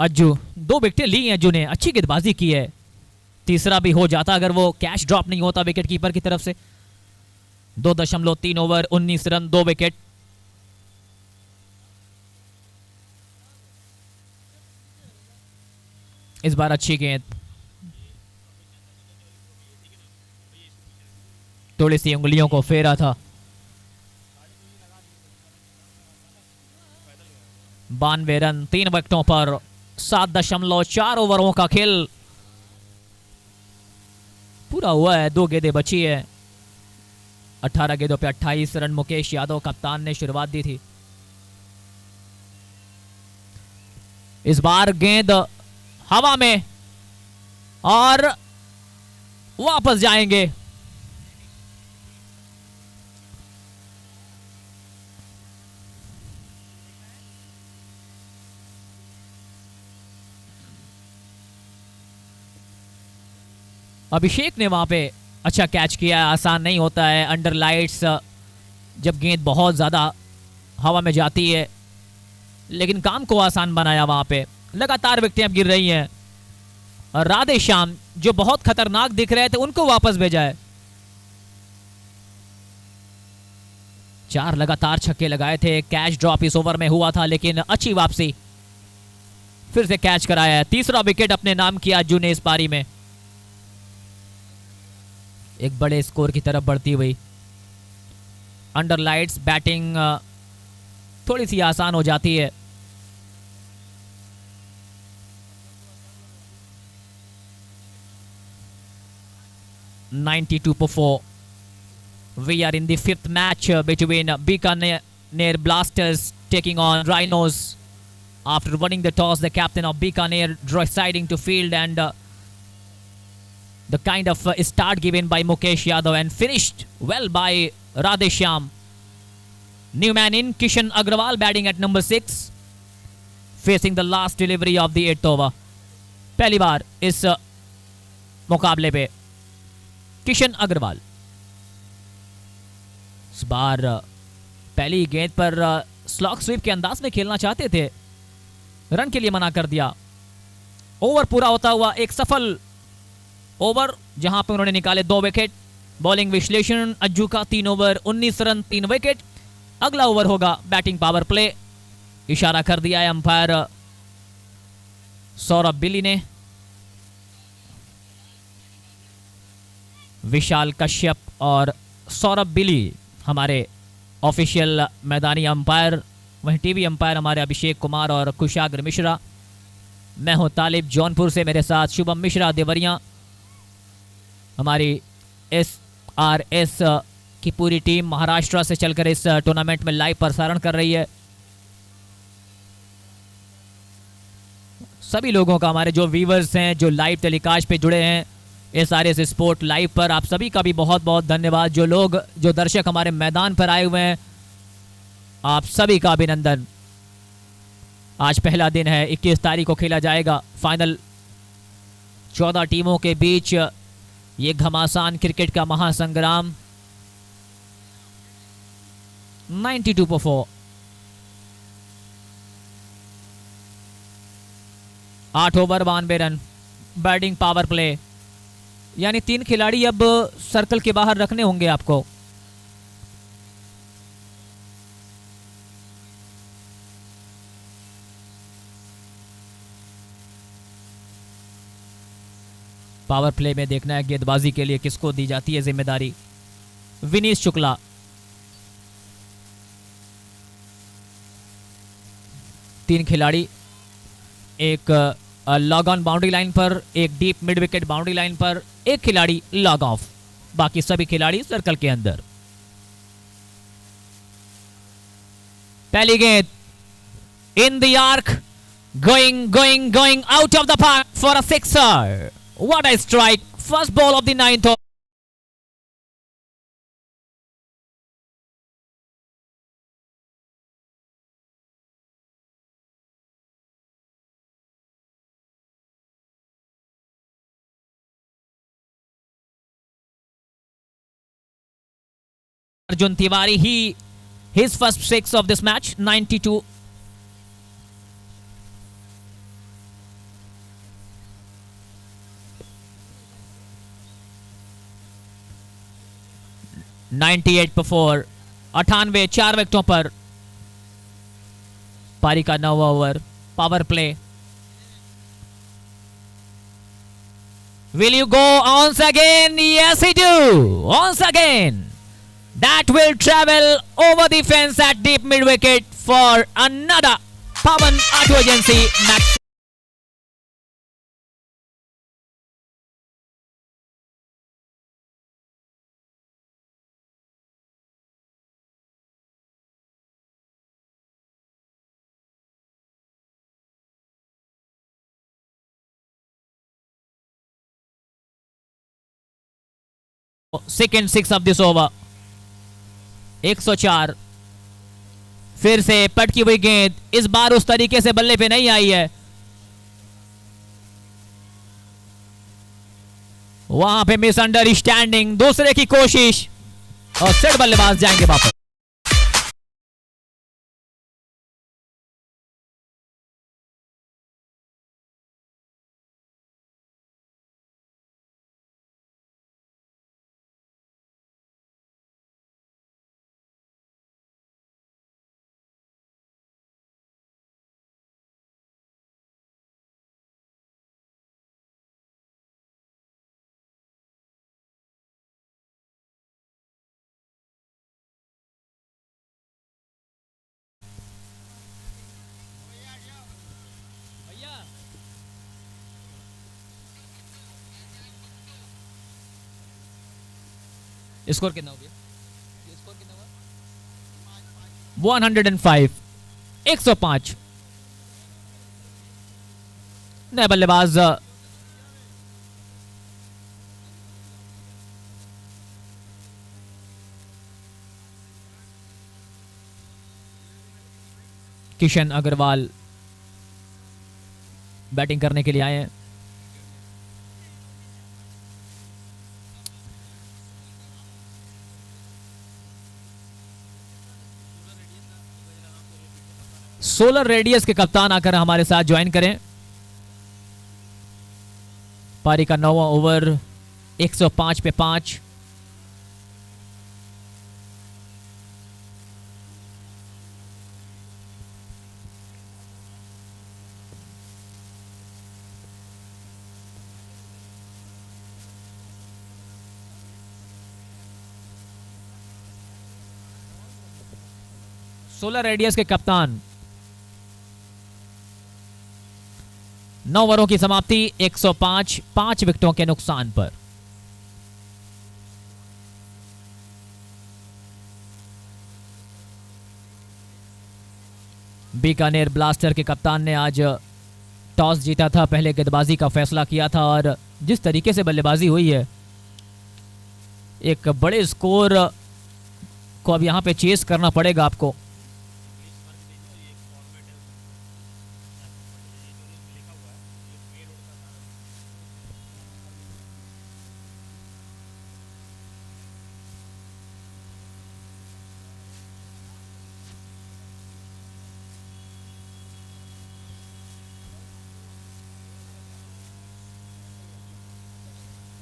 अज्जू, 2 विकेटें ली हैं अज्जू ने, अच्छी गेंदबाजी की है। तीसरा भी हो जाता अगर वो कैच ड्रॉप नहीं होता विकेट कीपर की तरफ से। 2.3 ओवर 19 रन 2 विकेट। इस बार अच्छी गेंद, थोड़ी सी उंगलियों को फेरा था। 92 रन 3 विकेटों पर 7.4 ओवरों का खेल पूरा हुआ है। 2 गेंदें बची है। 18 गेंदों पे 28 रन मुकेश यादव कप्तान ने शुरुआत दी थी। इस बार गेंद हवा में और वापस जाएंगे। अभिषेक ने वहां पे अच्छा कैच किया। आसान नहीं होता है अंडर लाइट्स जब गेंद बहुत ज्यादा हवा में जाती है, लेकिन काम को आसान बनाया। वहां पे लगातार विकेटें अब गिर रही हैं और राधेश्याम जो बहुत खतरनाक दिख रहे थे उनको वापस भेजा है। 4 लगातार छक्के लगाए थे। कैच ड्रॉप इस ओवर में हुआ था लेकिन अच्छी वापसी, फिर से कैच कराया है। तीसरा विकेट अपने नाम किया अज्जू ने इस पारी में। एक बड़े स्कोर की तरफ बढ़ती हुई। अंडर लाइट्स बैटिंग थोड़ी सी आसान हो जाती है। (92/4). We are in the 5th match between Bikaner Blasters taking on Rhinos. After winning the toss, the captain of Bikaner deciding to field and the kind of start given by Mukesh Yadav and finished well by Radheshyam. New man in, Kishan Agrawal batting at number 6, facing the last delivery of the 8th over. पहली बार इस मुकाबले पे किशन अग्रवाल। इस बार पहली गेंद पर स्लॉग स्वीप के अंदाज में खेलना चाहते थे, रन के लिए मना कर दिया। ओवर पूरा होता हुआ एक सफल ओवर जहां पर उन्होंने निकाले 2 विकेट। बॉलिंग विश्लेषण अज्जू का 3 ओवर 19 रन 3 विकेट। अगला ओवर होगा बैटिंग पावर प्ले, इशारा कर दिया है अंपायर सौरभ बिली ने। विशाल कश्यप और सौरभ बिली हमारे ऑफिशियल मैदानी अंपायर, वहीं टीवी अंपायर हमारे अभिषेक कुमार और कुशाग्र मिश्रा। मैं हूं तालिब जौनपुर से, मेरे साथ शुभम मिश्रा देवरिया। हमारी SRS की पूरी टीम महाराष्ट्र से चलकर इस टूर्नामेंट में लाइव प्रसारण कर रही है। सभी लोगों का, हमारे जो व्यूवर्स हैं जो लाइव टेलीकास्ट पे जुड़े हैं SRS स्पोर्ट लाइव पर, आप सभी का भी बहुत बहुत धन्यवाद। जो दर्शक हमारे मैदान पर आए हुए हैं, आप सभी का अभिनंदन। आज पहला दिन है, 21 तारीख को खेला जाएगा फाइनल। 14 टीमों के बीच ये घमासान क्रिकेट का महासंग्राम। 92/4। 8 over 92 run. Batting power play, यानी 3 खिलाड़ी अब सर्कल के बाहर रखने होंगे आपको। पावर प्ले में देखना है गेंदबाजी के लिए किसको दी जाती है जिम्मेदारी। विनीश शुक्ला, तीन खिलाड़ी, एक लॉग ऑन बाउंड्री लाइन पर, एक deep mid wicket boundary line पर, एक खिलाड़ी लॉग ऑफ, बाकी सभी खिलाड़ी सर्कल के अंदर। पहली गेंद in the arc, going out of the park for a sixer. What a strike! First ball of the ninth over. Arjun Tiwari, his first six of this match, 92. पर 4, 98 4 विकेटों पर। पारी का 9वां over, power play. Will you go once again? Yes, he do. Once again. That will travel over the fence at deep mid wicket for another Pawan Auto Agency match. Second six of this over. 104। फिर से पटकी हुई गेंद, इस बार उस तरीके से बल्ले पे नहीं आई है। वहां पे मिसअंडरस्टैंडिंग, दूसरे की कोशिश और सेट बल्लेबाज जाएंगे वापस। स्कोर कितना हो गया? स्कोर कितना हुआ? 105, 105। नए बल्लेबाज किशन अग्रवाल बैटिंग करने के लिए आए हैं। सोलर रेडियस के कप्तान आकर हमारे साथ ज्वाइन करें। पारी का 9वां ओवर, 105 पे 5। सोलर रेडियस के कप्तान। 9 ओवरों की समाप्ति, 105, 5 विकेटों के नुकसान पर। बीकानेर ब्लास्टर के कप्तान ने आज टॉस जीता था, पहले गेंदबाजी का फैसला किया था और जिस तरीके से बल्लेबाजी हुई है, एक बड़े स्कोर को अब यहां पे चेस करना पड़ेगा आपको।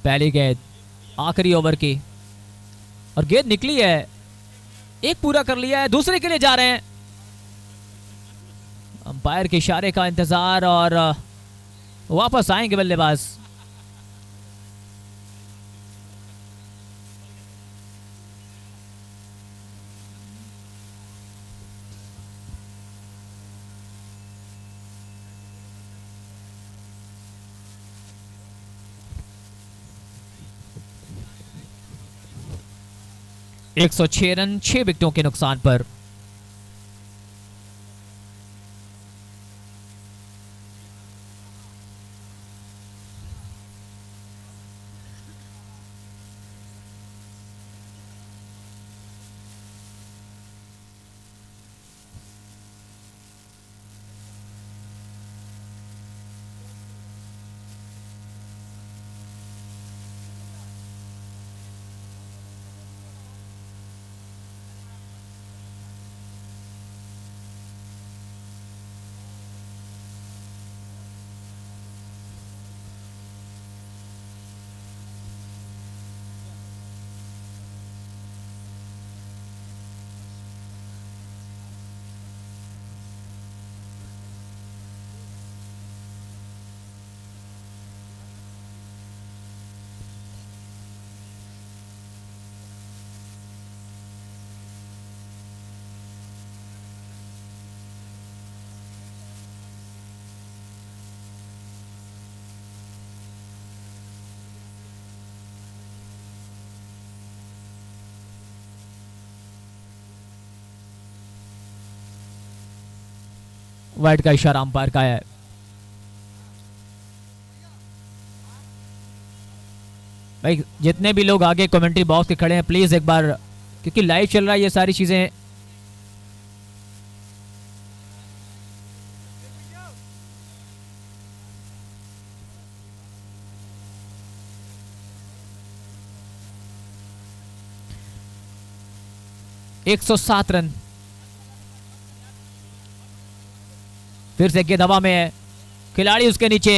पहली गेंद आखिरी ओवर की और गेंद निकली है, एक पूरा कर लिया है, दूसरे के लिए जा रहे हैं। अंपायर के इशारे का इंतजार और वापस आएंगे बल्लेबाज। 106 रन 6 विकेटों के नुकसान पर। वाइड का इशारा अंपायर का है। भाई जितने भी लोग आगे कमेंट्री बॉक्स के खड़े हैं प्लीज एक बार, क्योंकि लाइव चल रहा है ये सारी चीजें। एक 107 रन, फिर से गेंद हवा में है, खिलाड़ी उसके नीचे।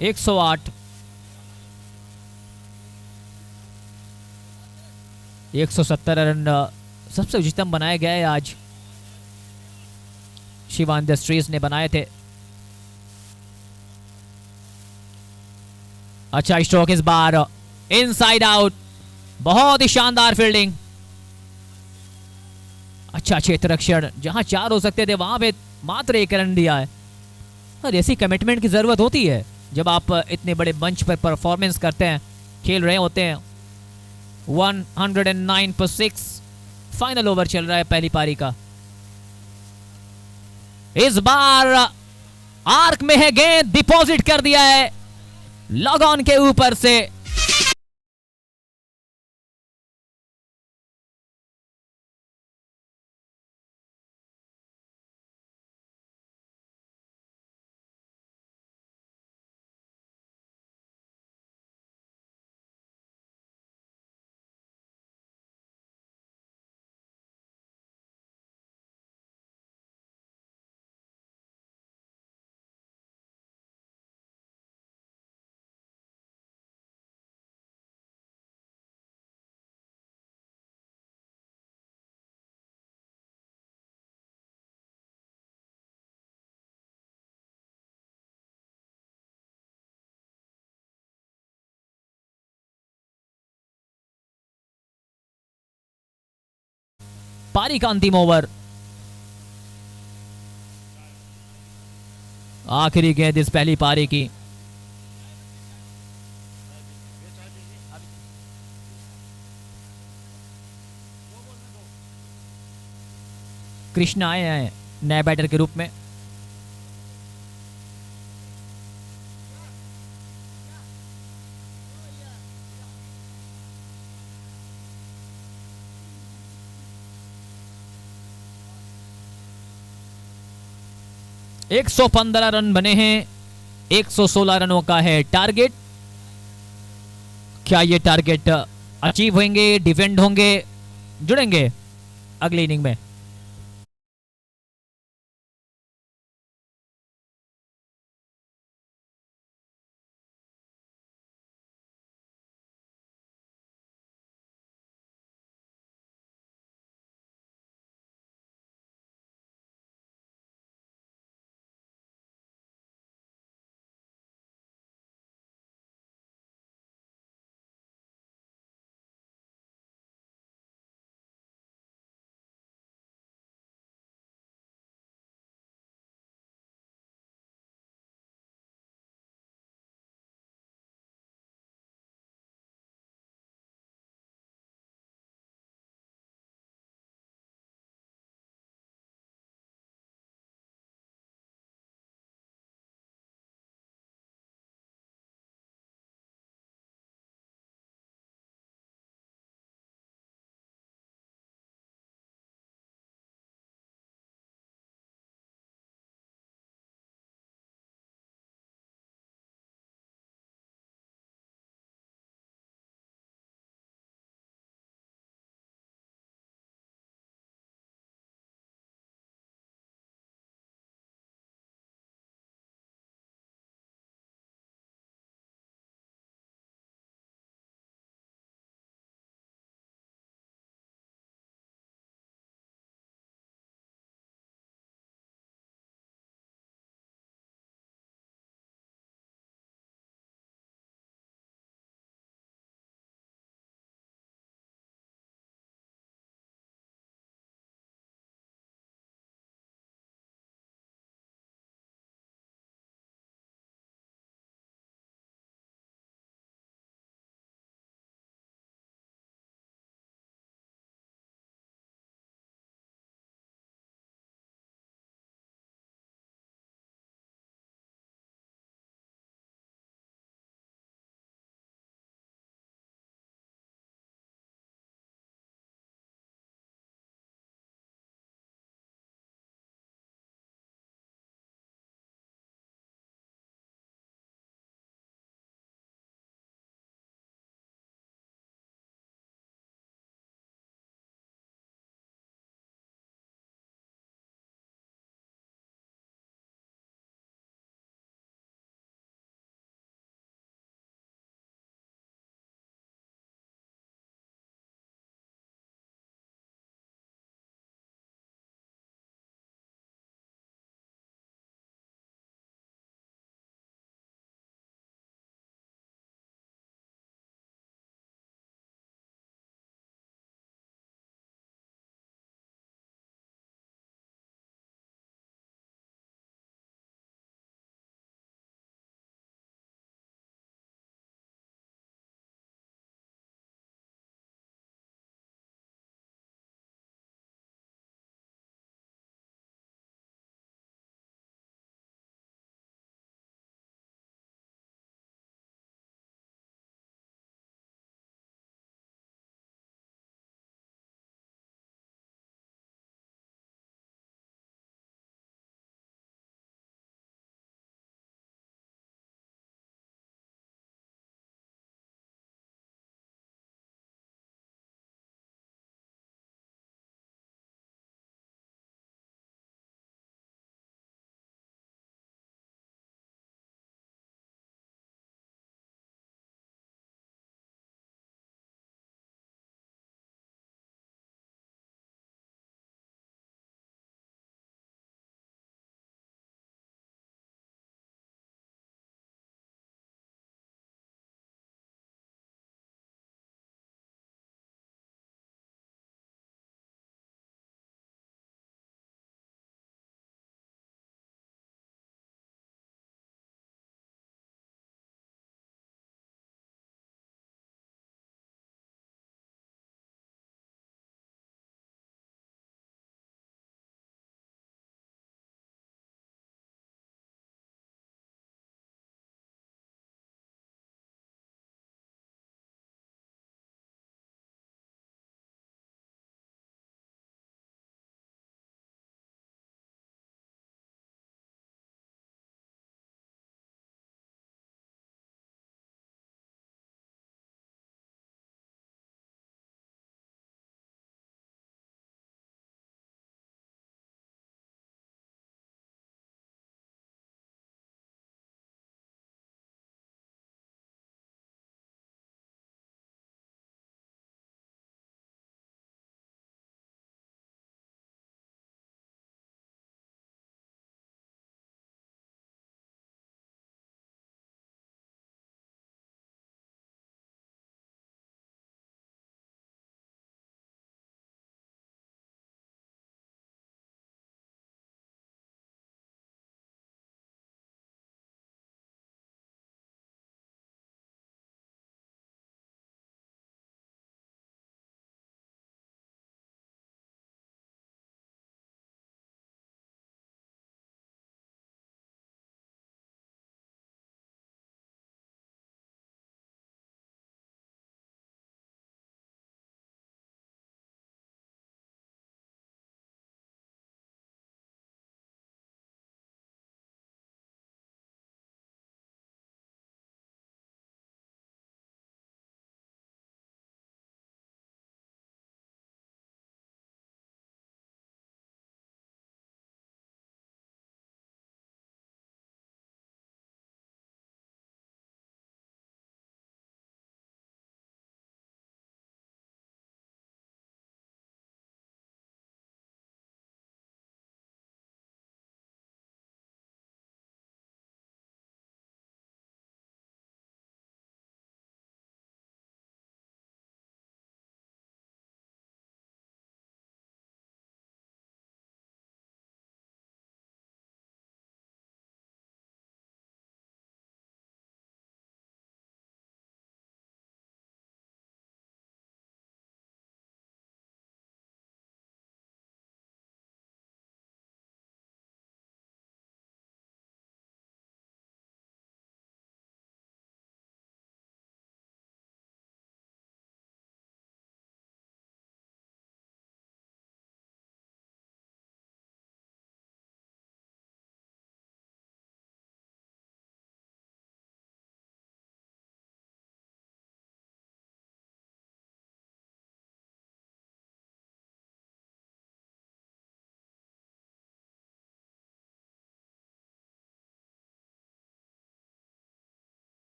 एक 108, 170 रन सबसे उच्चतम बनाया गया है आज। शिवा इंडस्ट्रीज ने बनाए थे। अच्छा स्ट्रोक इस बार, इनसाइड आउट, बहुत ही शानदार फील्डिंग। अच्छा क्षेत्र रक्षण, जहां 4 हो सकते थे वहां पे मात्र 1 रन दिया है। और ऐसी कमिटमेंट की जरूरत होती है जब आप इतने बड़े मंच पर परफॉर्मेंस करते हैं, खेल रहे होते हैं। 109 पर 6, फाइनल ओवर चल रहा है पहली पारी का। इस बार आर्क में है गेंद, डिपॉजिट कर दिया है लॉग ऑन के ऊपर से। पारी का अंतिम ओवर, आखिरी गेंद इस पहली पारी की। कृष्णा आए हैं नए बैटर के रूप में। एक 115 रन बने हैं, 116 रनों का है टारगेट। क्या ये टारगेट अचीव होंगे, डिफेंड होंगे, जुड़ेंगे अगली इनिंग में?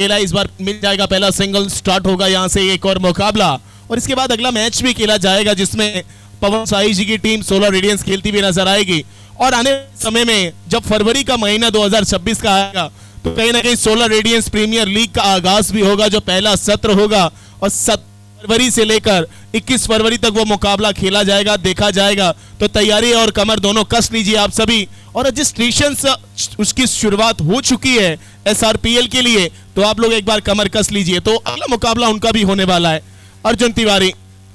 खेला, इस बार मिल जाएगा पहला सिंगल। स्टार्ट होगा यहां से एक और मुकाबला और इसके बाद अगला मैच भी खेला जाएगा जिसमें पवन साई जी की टीम सोलर रेडियंस खेलती हुई नजर आएगी। और आने वाले समय में जब फरवरी का महीना 2026 का आएगा तो कहीं ना कहीं सोलर रेडियंस प्रीमियर लीग का आगाज भी होगा, जो पहला सत्र होगा और 7 फरवरी से लेकर 21 फरवरी तक वो मुकाबला खेला जाएगा, देखा जाएगा। तो तैयारी और कमर दोनों कस लीजिए आप सभी। और रजिस्ट्रेशन उसकी शुरुआत हो चुकी है SRPL के लिए, तो आप लोग एक बार कमर कस लीजिए। तो अगला मुकाबला उनका भी होने वाला है। अर्जुन तिवारी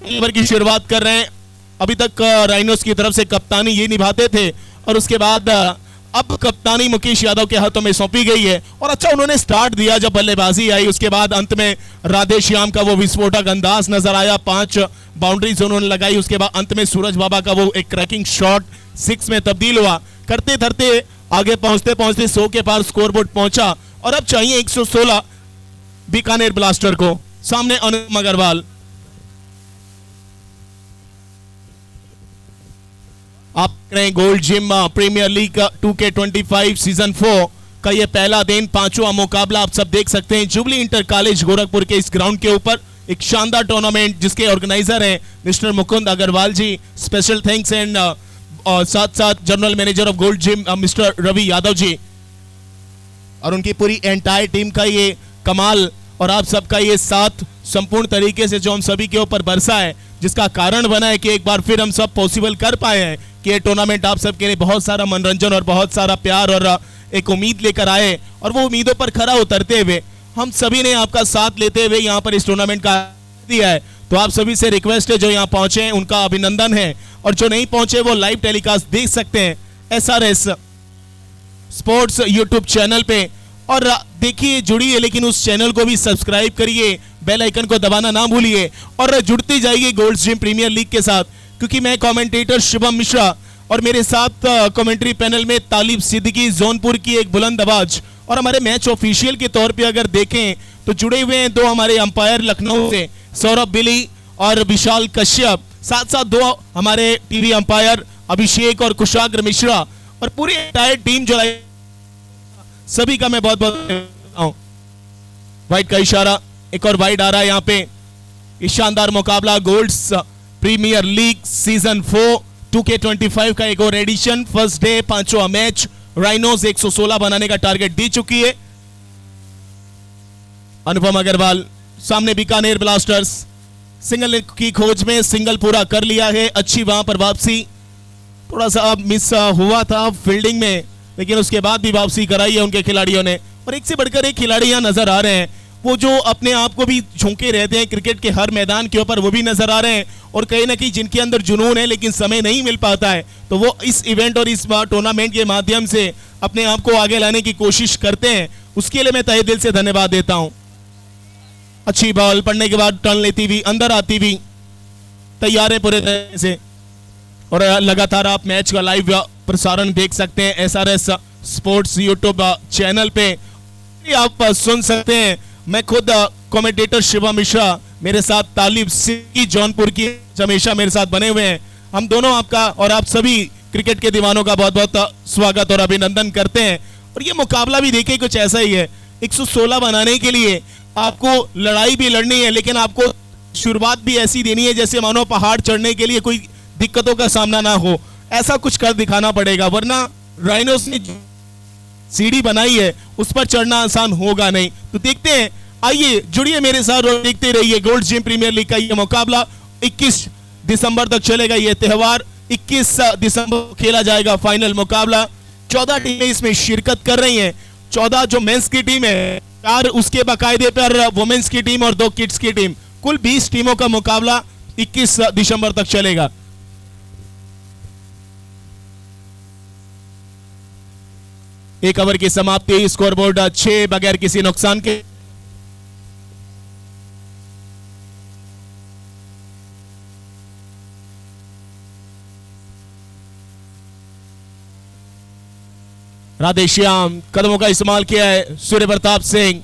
ओवर की शुरुआत कर रहे हैं। अभी तक राइनोस की तरफ से कप्तानी ये निभाते थे और उसके बाद अब कप्तानी मुकेश यादव के हाथों में सौंपी गई है। और अच्छा उन्होंने स्टार्ट दिया जब बल्लेबाजी आई, उसके बाद अंत में राधे श्याम का वो विस्फोटक अंदाज नजर आया, 5 बाउंड्रीज उन्होंने लगाई। उसके बाद अंत में सूरज बाबा का वो एक क्रैकिंग शॉट 6 में तब्दील हुआ। करते धरते आगे पहुंचते पहुंचते 100 के पार स्कोरबोर्ड पहुंचा और अब चाहिए 116 बीकानेर ब्लास्टर को। सामने अनुपम अग्रवाल, आप देख रहे हैं gold gym premiere league 2K25 season 4 का ये पहला दिन, 5वां मुकाबला आप सब देख सकते हैं जुबली इंटर कॉलेज गोरखपुर के इस ग्राउंड के ऊपर। एक शानदार टूर्नामेंट जिसके ऑर्गेनाइजर हैं mister Mukund Agarwal ji, special thanks and साथ साथ general manager of Gold Gym mister Ravi Yadav ji और उनकी पूरी एंटायर टीम का ये कमाल और आप सबका ये साथ संपूर्ण तरीके से जो हम सभी के ऊपर बरसा है, जिसका कारण बना है कि एक बार फिर हम सब पॉसिबल कर पाए हैं कि ये टूर्नामेंट आप सबके लिए बहुत सारा मनोरंजन और बहुत सारा प्यार और एक उम्मीद लेकर आए। और वो उम्मीदों पर खरा उतरते हुए हम सभी ने आपका साथ लेते हुए यहाँ पर इस टूर्नामेंट का दिया है। तो आप सभी से रिक्वेस्ट है जो यहाँ पहुंचे हैं उनका अभिनंदन है और जो नहीं पहुंचे वो लाइव टेलीकास्ट देख सकते हैं SRS स्पोर्ट्स यूट्यूब चैनल पे। और देखिए जुड़िए, लेकिन उस चैनल को भी सब्सक्राइब करिए, बेल आइकन को दबाना ना भूलिए और जुड़ती जाइए गोल्ड जिम प्रीमियर लीग के साथ, क्योंकि मैं कमेंटेटर शुभम मिश्रा और मेरे साथ कमेंट्री पैनल में तालिब सिद्दीकी जौनपुर की एक बुलंद आवाज। और हमारे मैच ऑफिशियल के तौर पे अगर देखें तो जुड़े हुए हैं 2 हमारे अंपायर लखनऊ से सौरभ बिली और विशाल कश्यप, साथ साथ 2 हमारे टीवी अंपायर अभिषेक और कुशाग्र मिश्रा और पूरी एंटायर टीम जो सभी का मैं बहुत बहुत वाइड का इशारा, एक और वाइड आ रहा है यहाँ पे। इस शानदार मुकाबला गोल्ड्स प्रीमियर लीग सीजन 4 2K25 का एक और एडिशन, फर्स्ट डे 5वां मैच। राइनोज 116 बनाने का टारगेट दी चुकी है। अनुपम अग्रवाल सामने बीकानेर ब्लास्टर्स सिंगल की खोज में सिंगल पूरा कर लिया है। अच्छी वहां पर वापसी, थोड़ा सा मिस हुआ था फील्डिंग में, लेकिन उसके बाद भी वापसी कराई है उनके खिलाड़ियों ने। और एक से बढ़कर एक खिलाड़ी यहां नजर आ रहे हैं, वो जो अपने आप को भी झोंके रहते हैं क्रिकेट के हर मैदान के ऊपर, वो भी नजर आ रहे हैं। और कहीं ना कहीं जिनके अंदर जुनून है लेकिन समय नहीं मिल पाता है, तो वो इस इवेंट और इस टूर्नामेंट के माध्यम से अपने आप को आगे लाने की कोशिश करते हैं। उसके लिए मैं तहे दिल से धन्यवाद देता हूं। अच्छी बॉल पड़ने के बाद टर्न लेती हुई अंदर आती हुई तैयार है पूरे तरह से। और लगातार आप मैच का लाइव प्रसारण देख सकते हैं SRS स्पोर्ट्स यूट्यूब चैनल पे, आप सुन सकते हैं। मैं खुद कमेंटेटर शिवम मिश्रा, मेरे साथ तालिब सिद्दीकी जौनपुर की हमेशा मेरे साथ बने हुए हैं। हम दोनों आपका और आप सभी क्रिकेट के दीवानों का बहुत बहुत स्वागत और अभिनंदन करते हैं। और ये मुकाबला भी देखिए कुछ ऐसा ही है। 116 बनाने के लिए आपको लड़ाई भी लड़नी है, लेकिन आपको शुरुआत भी ऐसी देनी है जैसे मानो पहाड़ चढ़ने के लिए कोई दिक्कतों का सामना ना हो, ऐसा कुछ कर दिखाना पड़ेगा, वरना राइनोस ने सीढ़ी बनाई है उस पर चढ़ना आसान होगा नहीं। तो देखते हैं, आइए जुड़िए मेरे साथ और देखते रहिए गोल्ड जिम प्रीमियर लीग का ये मुकाबला। 21 दिसंबर तक चलेगा ये त्यौहार, 21 दिसंबर को खेला जाएगा फाइनल मुकाबला। 14 टीमें इसमें शिरकत कर रही हैं। 14 जो मेंस की टीम है, 4 उसके बाकायदे पर वुमेन्स की टीम और 2 किड्स की टीम, कुल 20 टीमों का मुकाबला 21 दिसंबर तक चलेगा। एक ओवर की समाप्ति, स्कोरबोर्ड 6 बगैर किसी नुकसान के। राधे श्याम कदमों का इस्तेमाल किया है सूर्य प्रताप सिंह।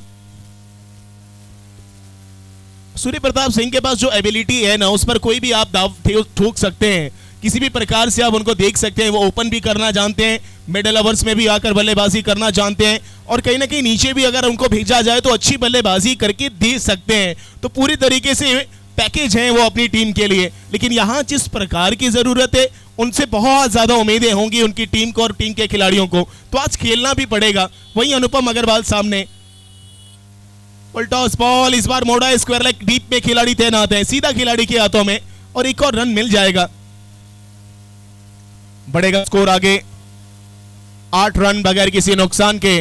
सूर्य प्रताप सिंह के पास जो एबिलिटी है ना, उस पर कोई भी आप दाव ठोक सकते हैं, किसी भी प्रकार से आप उनको देख सकते हैं। वो ओपन भी करना जानते हैं, मिडिल ओवर्स में भी आकर बल्लेबाजी करना जानते हैं और कहीं ना कहीं नीचे भी अगर उनको भेजा जाए तो अच्छी बल्लेबाजी करके दे सकते हैं। तो पूरी तरीके से पैकेज है वो अपनी टीम के लिए। लेकिन यहाँ जिस प्रकार की जरूरत है उनसे बहुत ज्यादा उम्मीदें होंगी उनकी टीम को और टीम के खिलाड़ियों को, तो आज खेलना भी पड़ेगा। वही अनुपम अग्रवाल सामने, टॉस बॉल इस बार मोड़ा स्क्वायर लेग डीप में खिलाड़ी तैनात है, सीधा खिलाड़ी के हाथों में और एक और रन मिल जाएगा। बढ़ेगा स्कोर आगे 8 रन बगैर किसी नुकसान के।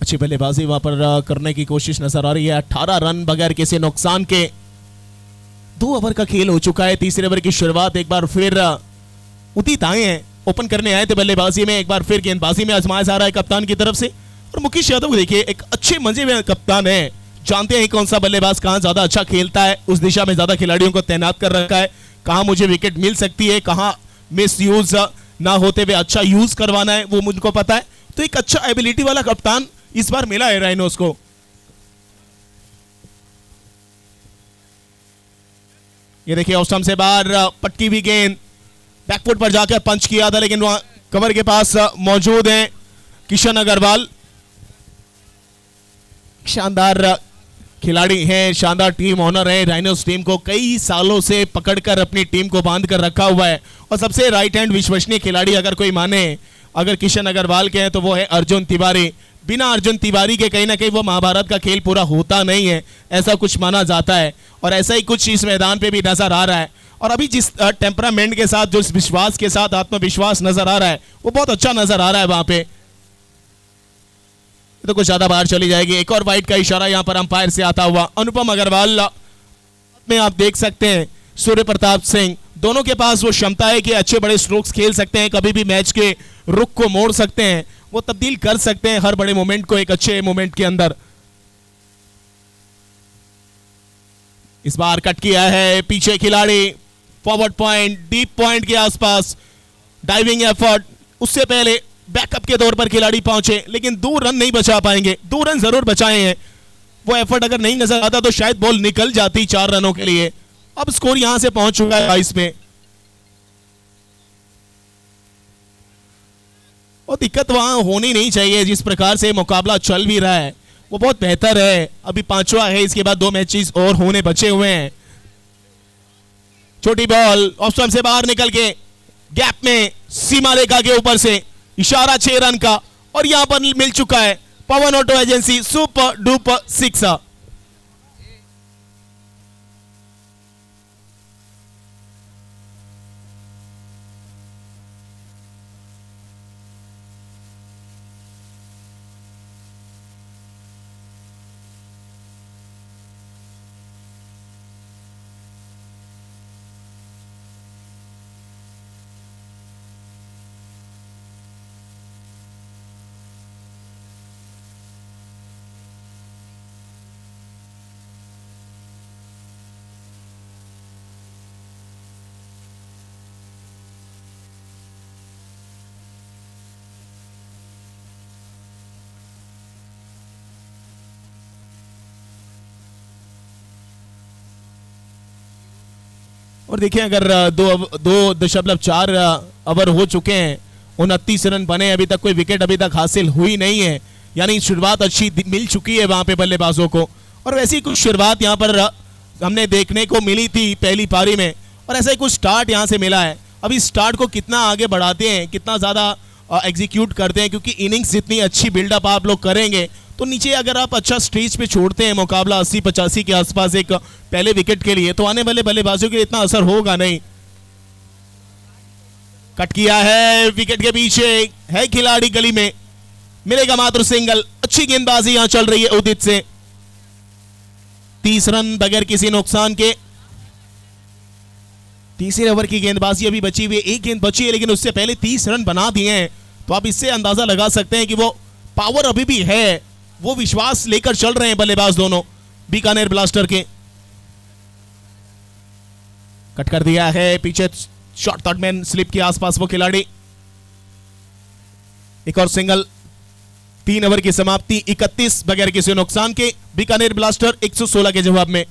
अच्छी बल्लेबाजी वहां पर करने की कोशिश नजर आ रही है। 18 रन बगैर किसी नुकसान के। 2 ओवर का खेल हो चुका है। तीसरे ओवर की शुरुआत एक बार फिर उदित आए हैं, ओपन करने आए थे बल्लेबाजी में। एक बार फिर गेंदबाजी में आजमाया जा रहा है कप्तान की तरफ से। और मुकेश यादव देखिए एक अच्छे मजे में कप्तान है, जानते हैं कौन सा बल्लेबाज कहां ज्यादा अच्छा खेलता है, उस दिशा में ज्यादा खिलाड़ियों को तैनात कर रखा है, कहां मुझे विकेट मिल सकती है, कहां मिस यूज ना होते हुए अच्छा यूज करवाना है, वो मुझको पता है। तो एक अच्छा एबिलिटी वाला कप्तान इस बार मिला है राइनोस को। ये देखिए ऑफ स्टंप से बाहर पटकी हुई गेंद बैकफुट पर जाकर पंच किया था, लेकिन वहां कवर के पास मौजूद है किशन अग्रवाल। शानदार खिलाड़ी हैं, शानदार टीम ओनर है, राइनोस टीम को कई सालों से पकड़कर अपनी टीम को बांध कर रखा हुआ है। और सबसे राइट हैंड विश्वसनीय खिलाड़ी अगर कोई माने, अगर किशन अग्रवाल के हैं तो वो है अर्जुन तिवारी। बिना अर्जुन तिवारी के कहीं ना कहीं वो महाभारत का खेल पूरा होता नहीं है, ऐसा कुछ माना जाता है। और ऐसा ही कुछ इस मैदान पे भी नजर आ रहा है। और अभी जिस टेम्परामेंट के साथ, जो विश्वास के साथ, आत्मविश्वास नजर आ रहा है, वो बहुत अच्छा नजर आ रहा है वहां पे। तो कुछ ज्यादा बाहर चली जाएगी। एक और वाइड का इशारा यहां पर अंपायर से आता हुआ। अनुपम अग्रवाल में आप देख सकते हैं सूर्य प्रताप सिंह, दोनों के पास वो क्षमता है कि अच्छे बड़े स्ट्रोक्स खेल सकते हैं, कभी भी मैच के रुख को मोड़ सकते हैं, वो तब्दील कर सकते हैं हर बड़े मोमेंट को एक अच्छे मोमेंट के अंदर। इस बार कट किया है पीछे खिलाड़ी, फॉरवर्ड पॉइंट, डीप पॉइंट के आसपास डाइविंग एफर्ट, उससे पहले बैकअप के तौर पर खिलाड़ी पहुंचे, लेकिन 2 रन नहीं बचा पाएंगे। 2 रन जरूर बचाए हैं, वो एफर्ट अगर नहीं नजर आता तो शायद बॉल निकल जाती 4 रनों के लिए। अब स्कोर यहां से पहुंच चुका है 22 में, और दिक्कत वहां होनी नहीं चाहिए। जिस प्रकार से मुकाबला चल भी रहा है वो बहुत बेहतर है। अभी 5वां है, इसके बाद 2 मैचेस और होने बचे हुए हैं। छोटी बॉल ऑफ स्टंप से बाहर निकल के गैप में सीमा रेखा के ऊपर से इशारा 6 रन का, और यहां पर मिल चुका है पवन ऑटो एजेंसी सुपर डुपर 6। और देखिए अगर 2.4 ओवर हो चुके हैं, 29 रन बने, अभी तक कोई विकेट अभी तक हासिल हुई नहीं है, यानी शुरुआत अच्छी मिल चुकी है वहां पे बल्लेबाजों को। और वैसी कुछ शुरुआत यहां पर हमने देखने को मिली थी पहली पारी में, और ऐसा ही कुछ स्टार्ट यहां से मिला है। अभी स्टार्ट को कितना आगे बढ़ाते हैं, कितना ज्यादा एग्जीक्यूट करते हैं, क्योंकि इनिंग्स जितनी अच्छी बिल्डअप आप लोग करेंगे तो नीचे अगर आप अच्छा स्टेज पे छोड़ते हैं मुकाबला 80-85 के आसपास एक पहले विकेट के लिए, तो आने वाले बल्लेबाजों के लिए इतना असर होगा नहीं। कट किया है विकेट के पीछे, है खिलाड़ी गली में, मिलेगा मात्र सिंगल। अच्छी गेंदबाजी यहां चल रही है उदित से। 30 रन बगैर किसी नुकसान के। तीसरे ओवर की गेंदबाजी अभी बची हुई है, एक गेंद बची है, लेकिन उससे पहले 30 रन बना दिए हैं, तो आप इससे अंदाजा लगा सकते हैं कि वो पावर अभी भी है, वो विश्वास लेकर चल रहे हैं बल्लेबाज दोनों बीकानेर ब्लास्टर के। कट कर दिया है पीछे, शॉर्ट थर्ड मैन स्लिप के आसपास वो खिलाड़ी। एक और सिंगल। 3 ओवर की समाप्ति 31 बगैर किसी नुकसान के, बीकानेर ब्लास्टर 116 के जवाब में।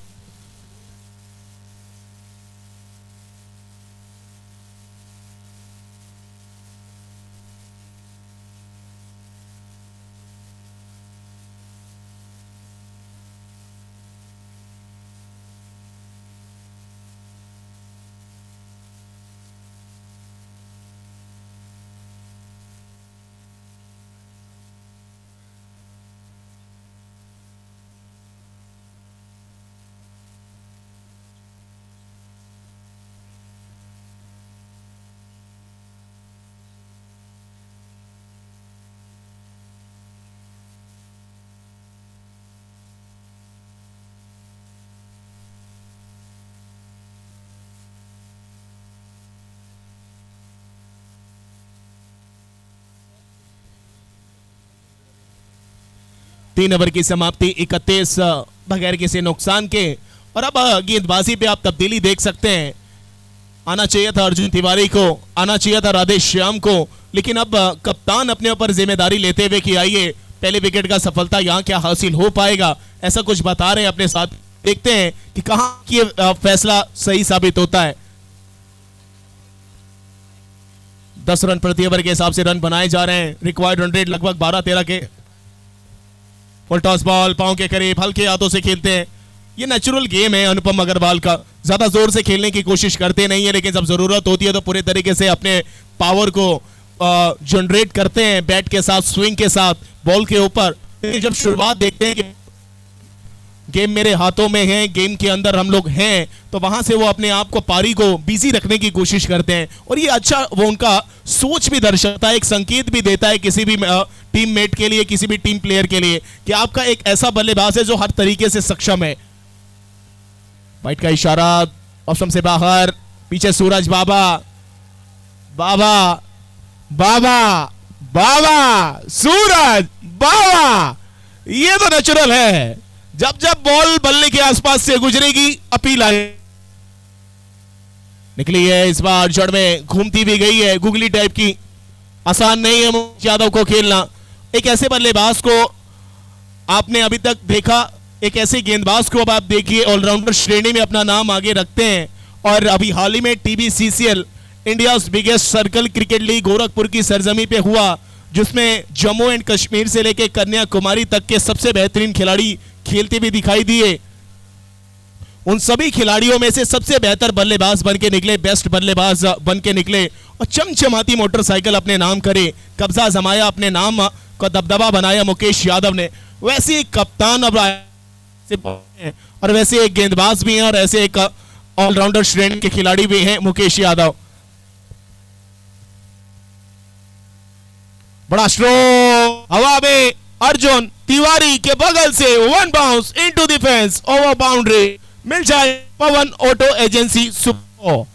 तीन ओवर की समाप्ति 31 बगैर किसी नुकसान के। और अब गेंदबाजी पे आप तब्दीली देख सकते हैं। आना चाहिए था अर्जुन तिवारी को, आना चाहिए था राधेश श्याम को, लेकिन अब कप्तान अपने ऊपर जिम्मेदारी लेते हुए कि आइए पहले विकेट का सफलता यहां क्या हासिल हो पाएगा, ऐसा कुछ बता रहे हैं अपने साथ। देखते हैं कि कहां ये फैसला सही साबित होता है। 10 रन प्रति ओवर के हिसाब से रन बनाए जा रहे हैं। रिक्वायर्ड रन रेट लगभग 12-13 के। फुल टॉस बॉल पांव के करीब, हल्के हाथों से खेलते हैं। ये नेचुरल गेम है अनुपम अग्रवाल का, ज्यादा जोर से खेलने की कोशिश करते नहीं है, लेकिन जब जरूरत होती है तो पूरे तरीके से अपने पावर को जनरेट करते हैं बैट के साथ, स्विंग के साथ, बॉल के ऊपर। जब शुरुआत देखते हैं कि गेम मेरे हाथों में है, गेम के अंदर हम लोग हैं, तो वहां से वो अपने आप को, पारी को बिजी रखने की कोशिश करते हैं। और ये अच्छा वो उनका सोच भी दर्शाता है, एक संकेत भी देता है किसी भी टीम मेट के लिए, किसी भी टीम प्लेयर के लिए, कि आपका एक ऐसा बल्लेबाज है जो हर तरीके से सक्षम है। वाइट का इशारा ऑप्शन से बाहर, पीछे सूरज बाबा, बाबा बाबा बाबा, सूरज बाबा। ये तो नेचुरल है, जब जब बॉल बल्ले के आसपास से गुजरेगी अपील आए। निकली है इस बार, जड़ में घूमती भी गई है, गुगली टाइप की। आसान नहीं है मुकेश यादव को खेलना। एक ऐसे बल्लेबाज को आपने अभी तक देखा, एक ऐसे गेंदबाज को अब आप देखिए ऑलराउंडर श्रेणी में अपना नाम आगे रखते हैं। और अभी हाल ही में TBCCL India biggest circle cricket league Gorakhpur की सरजमी पे हुआ, जिसमें जम्मू एंड कश्मीर से लेकर कन्याकुमारी तक के सबसे बेहतरीन खिलाड़ी खेलते भी दिखाई दिए। उन सभी खिलाड़ियों में से सबसे बेहतर बल्लेबाज बन के निकले, बेस्ट बल्लेबाज बन के निकले और चमचमाती मोटरसाइकिल अपने नाम करे, कब्जा जमाया, अपने नाम का दबदबा बनाया मुकेश यादव ने। वैसे एक कप्तान अब और वैसे एक गेंदबाज भी हैं और ऐसे एक ऑलराउंडर श्रेणी के खिलाड़ी भी हैं मुकेश यादव। बड़ा स्ट्रोक हवा में, अर्जुन तिवारी के बगल से one bounce into defence over boundary, मिल जाए पवन ऑटो एजेंसी सुपर।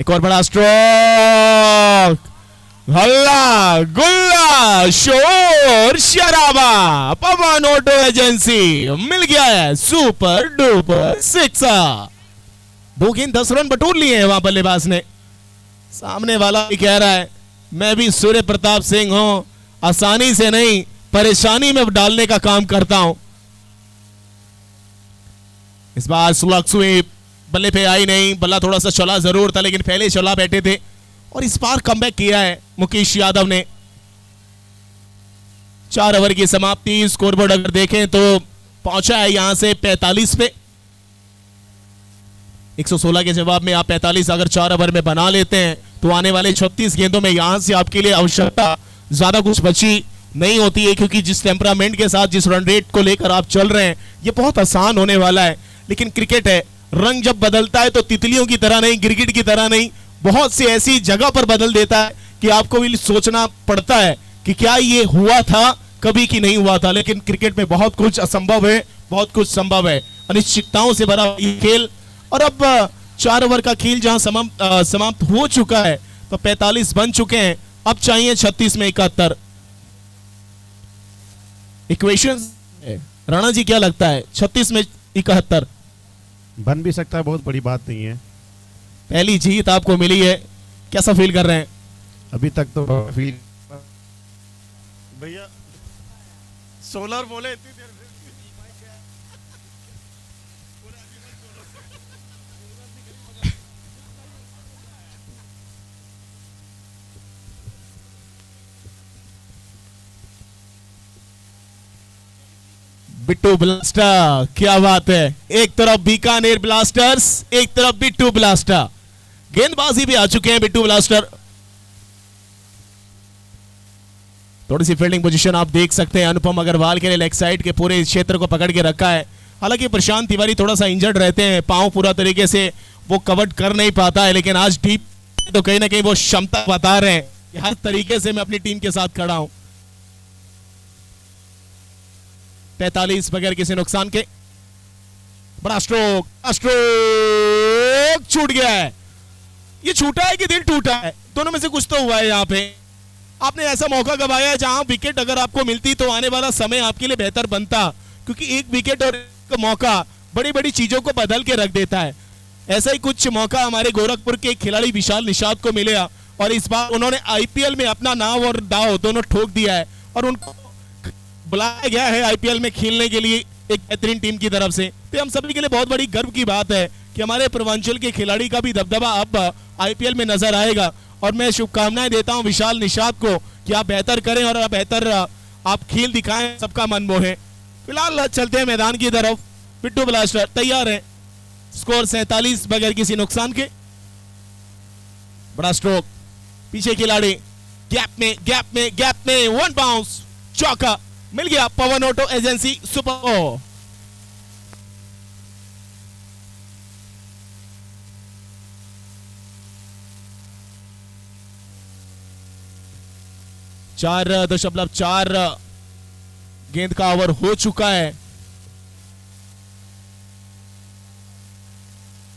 एक और बड़ा स्ट्रोक, हल्ला गुल्ला शोर शराबा, पवन ऑटो एजेंसी मिल गया है सुपर डुपर सिक्सर। 2 गेंद 10 रन बटोर लिए हैं वहां बल्लेबाज ने। सामने वाला भी कह रहा है मैं भी सूर्य प्रताप सिंह हूं, आसानी से नहीं परेशानी में डालने का काम करता हूं। इस बार स्लग स्वीप बल्ले पे आई नहीं, बल्ला थोड़ा सा चला जरूर था लेकिन पहले चला बैठे थे और इस बार कमबैक किया है मुकेश यादव ने। 4 ओवर की समाप्ति, स्कोरबोर्ड अगर देखें तो पहुंचा है यहां से 45 पे। 116 के जवाब में आप 45 अगर 4 ओवर में बना लेते हैं तो आने वाले 36 गेंदों में यहां से आपके लिए आवश्यकता ज्यादा कुछ बची नहीं होती है, क्योंकि जिस टेम्परामेंट के साथ, जिस रन रेट को लेकर आप चल रहे हैं, ये बहुत आसान होने वाला है। लेकिन क्रिकेट है, रंग जब बदलता है तो तितलियों की तरह नहीं, गिरगिट की तरह नहीं, बहुत सी ऐसी जगह पर बदल देता है कि आपको भी सोचना पड़ता है कि क्या ये हुआ था कभी कि नहीं हुआ था। लेकिन क्रिकेट में बहुत कुछ असंभव है, बहुत कुछ संभव है, अनिश्चितताओं से भरा ये खेल। और अब 4 ओवर का खेल जहां समाप्त हो चुका है तो 45 बन चुके हैं, अब चाहिए 36 में 71। इक्वेशन राणा जी क्या लगता है 36 में 71 बन भी सकता है, बहुत बड़ी बात नहीं है। पहली जीत आपको मिली है, कैसा फील कर रहे हैं? अभी तक तो फील भैया सोलर बोले इतनी देर बिट्टू ब्लास्टर, क्या बात है। एक तरफ बीकानेर ब्लास्टर्स, एक तरफ बिट्टू ब्लास्टर। गेंदबाजी भी आ चुके हैं बिट्टू ब्लास्टर। थोड़ी सी फील्डिंग पोजीशन आप देख सकते हैं, अनुपम अग्रवाल के लिए लेग साइड के पूरे क्षेत्र को पकड़ के रखा है। हालांकि प्रशांत तिवारी थोड़ा सा इंजर्ड रहते हैं, पांव पूरा तरीके से वो कवर कर नहीं पाता है, लेकिन आज डीप तो कहीं ना कहीं वो क्षमता बता रहे हैं कि हर तरीके से मैं अपनी टीम के साथ खड़ा हूं। 43 बगैर किसी नुकसान के, बड़ा स्ट्रोक, स्ट्रोक छूट गया है। ये छूटा है कि दिल टूटा है, दोनों में से कुछ तो हुआ है। यहां पे आपने ऐसा मौका गवाया है जहां विकेट अगर आपको मिलती तो आने वाला समय आपके लिए बेहतर बनता, क्योंकि एक विकेट और एक मौका बड़ी बड़ी चीजों को बदल के रख देता है। ऐसा ही कुछ मौका हमारे गोरखपुर के खिलाड़ी विशाल निषाद को मिला और इस बार उन्होंने आईपीएल में अपना नाम और दाव दोनों ठोक दिया है और उनको बुलाया गया है आईपीएल में खेलने के लिए एक बेहतरीन टीम की तरफ से। तो हम सभी के लिए बहुत बड़ी गर्व की बात है कि हमारे पूर्वांचल के खिलाड़ी का भी दबदबा अब आईपीएल में नजर आएगा और मैं शुभकामनाएं देता हूं विशाल निषाद को कि आप बेहतर करें और बेहतर आप खेल दिखाएं, सबका मन मोहे। फिलहाल चलते हैं मैदान की तरफ। बिट्टू ब्लास्टर तैयार है, स्कोर 47 बगैर किसी नुकसान के। बड़ा स्ट्रोक, पीछे खिलाड़ी, गैप में वन बाउंस, चौका मिल गया पवन ऑटो एजेंसी सुपर ओ। 4.4 गेंद का ओवर हो चुका है।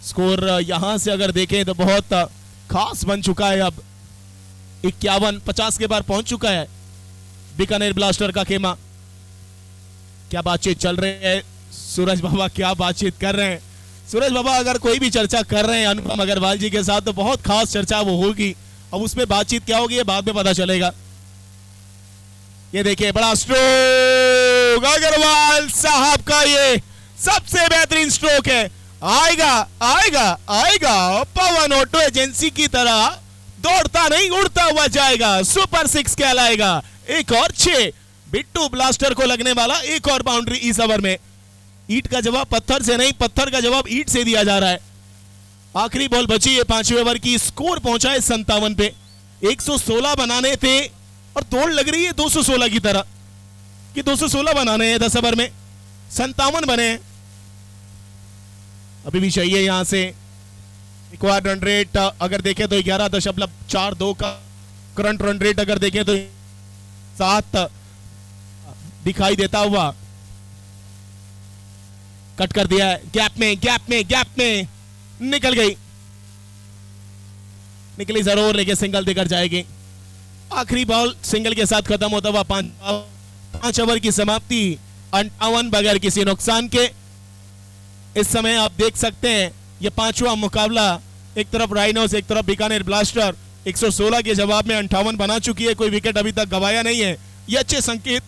स्कोर यहां से अगर देखें तो बहुत खास बन चुका है। अब 51-50 के बार पहुंच चुका है बीकानेर ब्लास्टर का खेमा। क्या बातचीत चल रही है सूरज बाबा, क्या बातचीत कर रहे हैं सूरज बाबा? अगर कोई भी चर्चा कर रहे हैं अनुपम अग्रवाल जी के साथ तो बहुत खास चर्चा वो होगी। अब उसमें बातचीत क्या होगी ये बाद में पता चलेगा। ये देखिए बड़ा स्ट्रोक अग्रवाल साहब का, ये सबसे बेहतरीन स्ट्रोक है। आएगा आएगा आएगा, पवन ऑटो एजेंसी की तरह दौड़ता नहीं उड़ता हुआ जाएगा, सुपर 6 कहलाएगा। एक और 6 बिट्टू ब्लास्टर को लगने वाला एक और बाउंड्री इस ओवर में। ईट का जवाब पत्थर से नहीं, पत्थर का जवाब ईट से दिया जा रहा है। आखिरी बॉल बची है 5वें ओवर की, स्कोर पहुंचा है 57 पे। 116 बनाने थे और दौड़ लग रही है 216 की तरह कि 216 बनाने हैं 10 ओवर में, 57 बने हैं। अभी भी चाहिए यहां से रिक्वायर्ड रन रेट अगर देखें तो 11.42 का करंट रन रेट अगर देखें तो 7 दिखाई देता हुआ। कट कर दिया है, गैप में गैप में गैप में निकल गई, निकली जरूर लेके सिंगल देकर जाएगी। आखिरी बॉल सिंगल के साथ खत्म होता हुआ 5 ओवर की समाप्ति 58 बगैर किसी नुकसान के। इस समय आप देख सकते हैं ये 5वां मुकाबला, एक तरफ राइनोस एक तरफ बीकानेर ब्लास्टर। 116 के जवाब में 58 बना चुकी है, कोई विकेट अभी तक गवाया नहीं है। ये अच्छे संकेत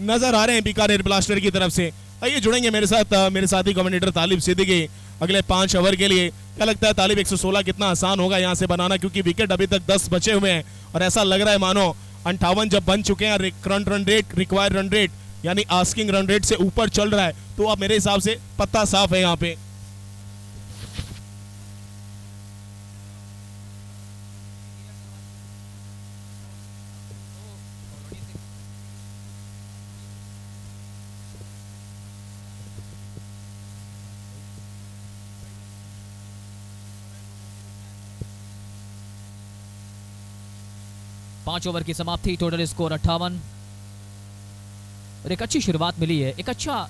नजर आ रहे हैं बीकानेर ब्लास्टर की तरफ से। आइए जुड़ेंगे मेरे साथ मेरे साथी कमेंटेटर तालिब सिद्दीकी अगले 5 ओवर के लिए। क्या लगता है तालिब 116 कितना आसान होगा यहां से बनाना, क्योंकि विकेट अभी तक 10 बचे हुए हैं और ऐसा लग रहा है मानो 58 जब बन चुके हैं, current run rate required run rate यानी आस्किंग रन रेट से ऊपर चल रहा है, तो अब मेरे हिसाब से पत्ता साफ है यहां पे। पांच ओवर की समाप्ति, टोटल स्कोर 58 और एक अच्छी शुरुआत मिली है, एक अच्छा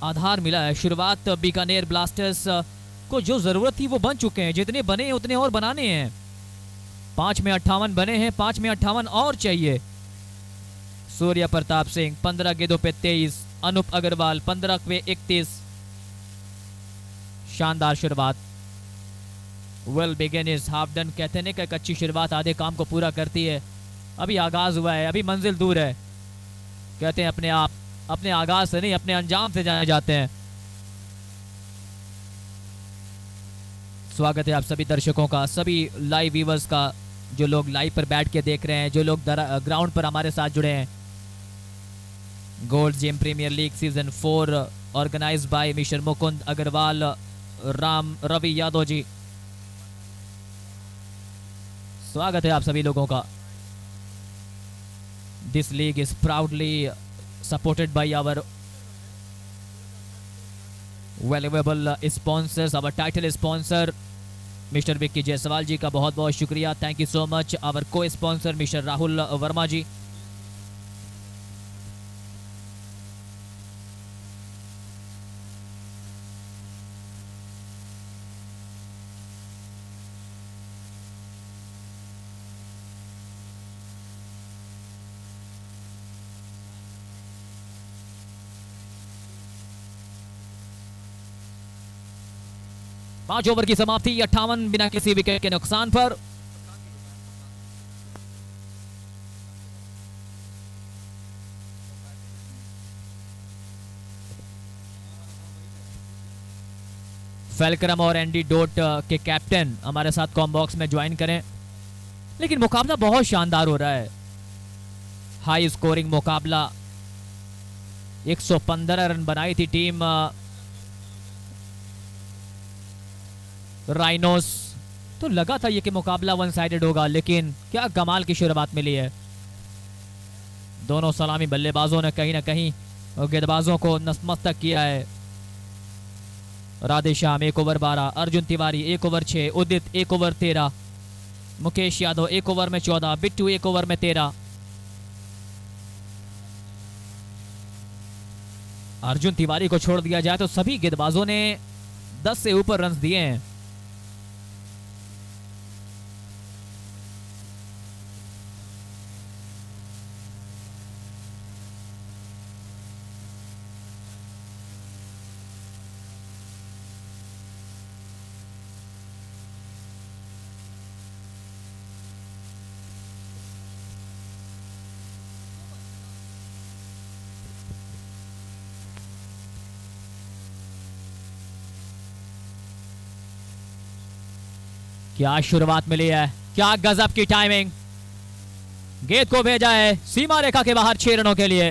आधार मिला है। शुरुआत बीकानेर ब्लास्टर्स को जो जरूरत थी वो बन चुके हैं, जितने बने हैं उतने और बनाने हैं। 5 में 58 बने हैं, 5 में 58 और चाहिए। सूर्य प्रताप सिंह 15 गेंदों पे 23, अनूप अग्रवाल 15 पे 31। शानदार शुरुआत। Well begin is half done, कहते हैं कि एक अच्छी शुरुआत आधे काम को पूरा करती है। अभी आगाज हुआ है, अभी मंजिल दूर है। कहते हैं अपने आप अपने आगाज से नहीं अपने अंजाम से जाने जाते हैं। स्वागत है आप सभी दर्शकों का, सभी लाइव व्यूवर्स का, जो लोग लाइव पर बैठ के देख रहे हैं, जो लोग ग्राउंड पर हमारे साथ जुड़े हैं। Gold gym premiere league season 4 organized by mister Mukund Agarwal, Ram Ravi Yadav ji. स्वागत है आप सभी लोगों का। This league is proudly supported by our valuable sponsors, our title sponsor mister Vicky Jaiswal ji का बहुत बहुत शुक्रिया, thank you so much. Our co sponsor mister Rahul Verma ji. पांच ओवर की समाप्ति 58 बिना किसी विकेट के नुकसान पर। फेलक्रम और एंडी डोट के कैप्टन हमारे साथ कॉम बॉक्स में ज्वाइन करें। लेकिन मुकाबला बहुत शानदार हो रहा है, हाई स्कोरिंग मुकाबला। 115 रन बनाई थी टीम राइनोस, तो लगा था ये कि मुकाबला वन साइडेड होगा, लेकिन क्या कमाल की शुरुआत मिली है। दोनों सलामी बल्लेबाजों ने कहीं ना कहीं गेंदबाजों को नतमस्तक किया है। राधेश्याम 1 ओवर 12, अर्जुन तिवारी 1 ओवर 6, उदित 1 ओवर 13, मुकेश यादव 1 ओवर में 14, बिट्टू 1 ओवर में 13। अर्जुन तिवारी को छोड़ दिया जाए तो सभी गेंदबाजों ने 10 से ऊपर रन दिए हैं। क्या शुरुआत मिली है, क्या गजब की टाइमिंग। गेंद को भेजा है सीमा रेखा के बाहर 6 रनों के लिए।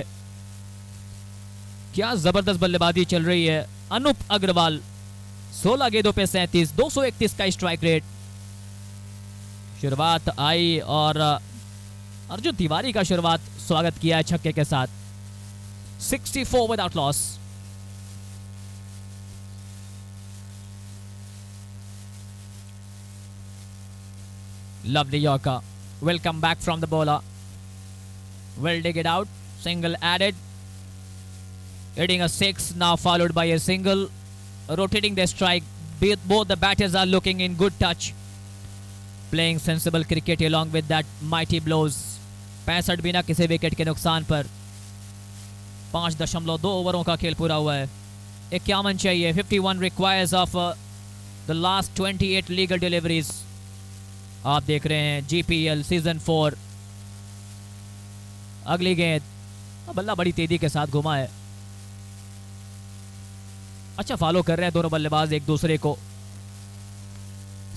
क्या जबरदस्त बल्लेबाजी चल रही है अनूप अग्रवाल। 16 गेंदों पे 37, 231 का स्ट्राइक रेट। शुरुआत आई और अर्जुन तिवारी का शुरुआत स्वागत किया है छक्के के साथ। 64 without loss. Lovely Yorker. Welcome back from the bowler. Will dig it out. Single added. Hitting a 6 now followed by a single. Rotating the strike. Both the batters are looking in good touch. Playing sensible cricket along with that mighty blows. 65 बिना किसी विकेट के नुकसान पर 5.2 ओवरों का खेल पूरा हुआ है। 51 चाहिए। 51 requires of the last 28 legal deliveries. आप देख रहे हैं जीपीएल सीजन 4। अगली गेंद, बल्ला बड़ी तेजी के साथ घुमा है। अच्छा फॉलो कर रहे हैं दोनों बल्लेबाज एक दूसरे को।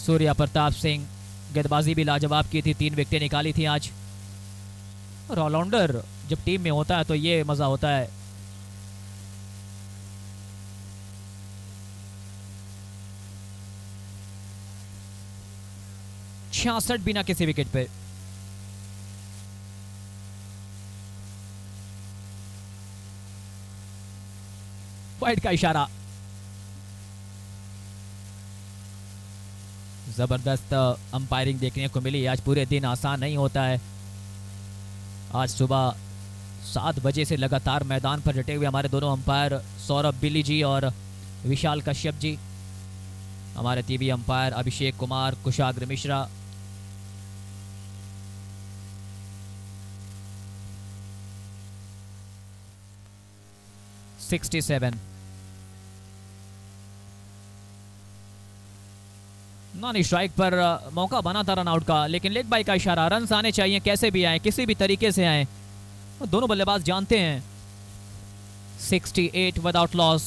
सूर्या प्रताप सिंह गेंदबाजी भी लाजवाब की थी, 3 विकेटें निकाली थी आज। और ऑलराउंडर जब टीम में होता है तो ये मजा होता है। छियासठ बिना किसी विकेट पे। वाइड का इशारा। जबरदस्त अंपायरिंग देखने को मिली आज। पूरे दिन आसान नहीं होता है। आज सुबह 7 बजे से लगातार मैदान पर डटे हुए हमारे दोनों अंपायर सौरभ बिली जी और विशाल कश्यप जी, हमारे टीवी अंपायर अभिषेक कुमार, कुशाग्र मिश्रा। नॉन स्ट्राइक पर मौका बना था रन आउट का, लेकिन लेग बाई का इशारा। रन आने चाहिए, कैसे भी आए, किसी भी तरीके से आए, दोनों बल्लेबाज जानते हैं। 68 without loss,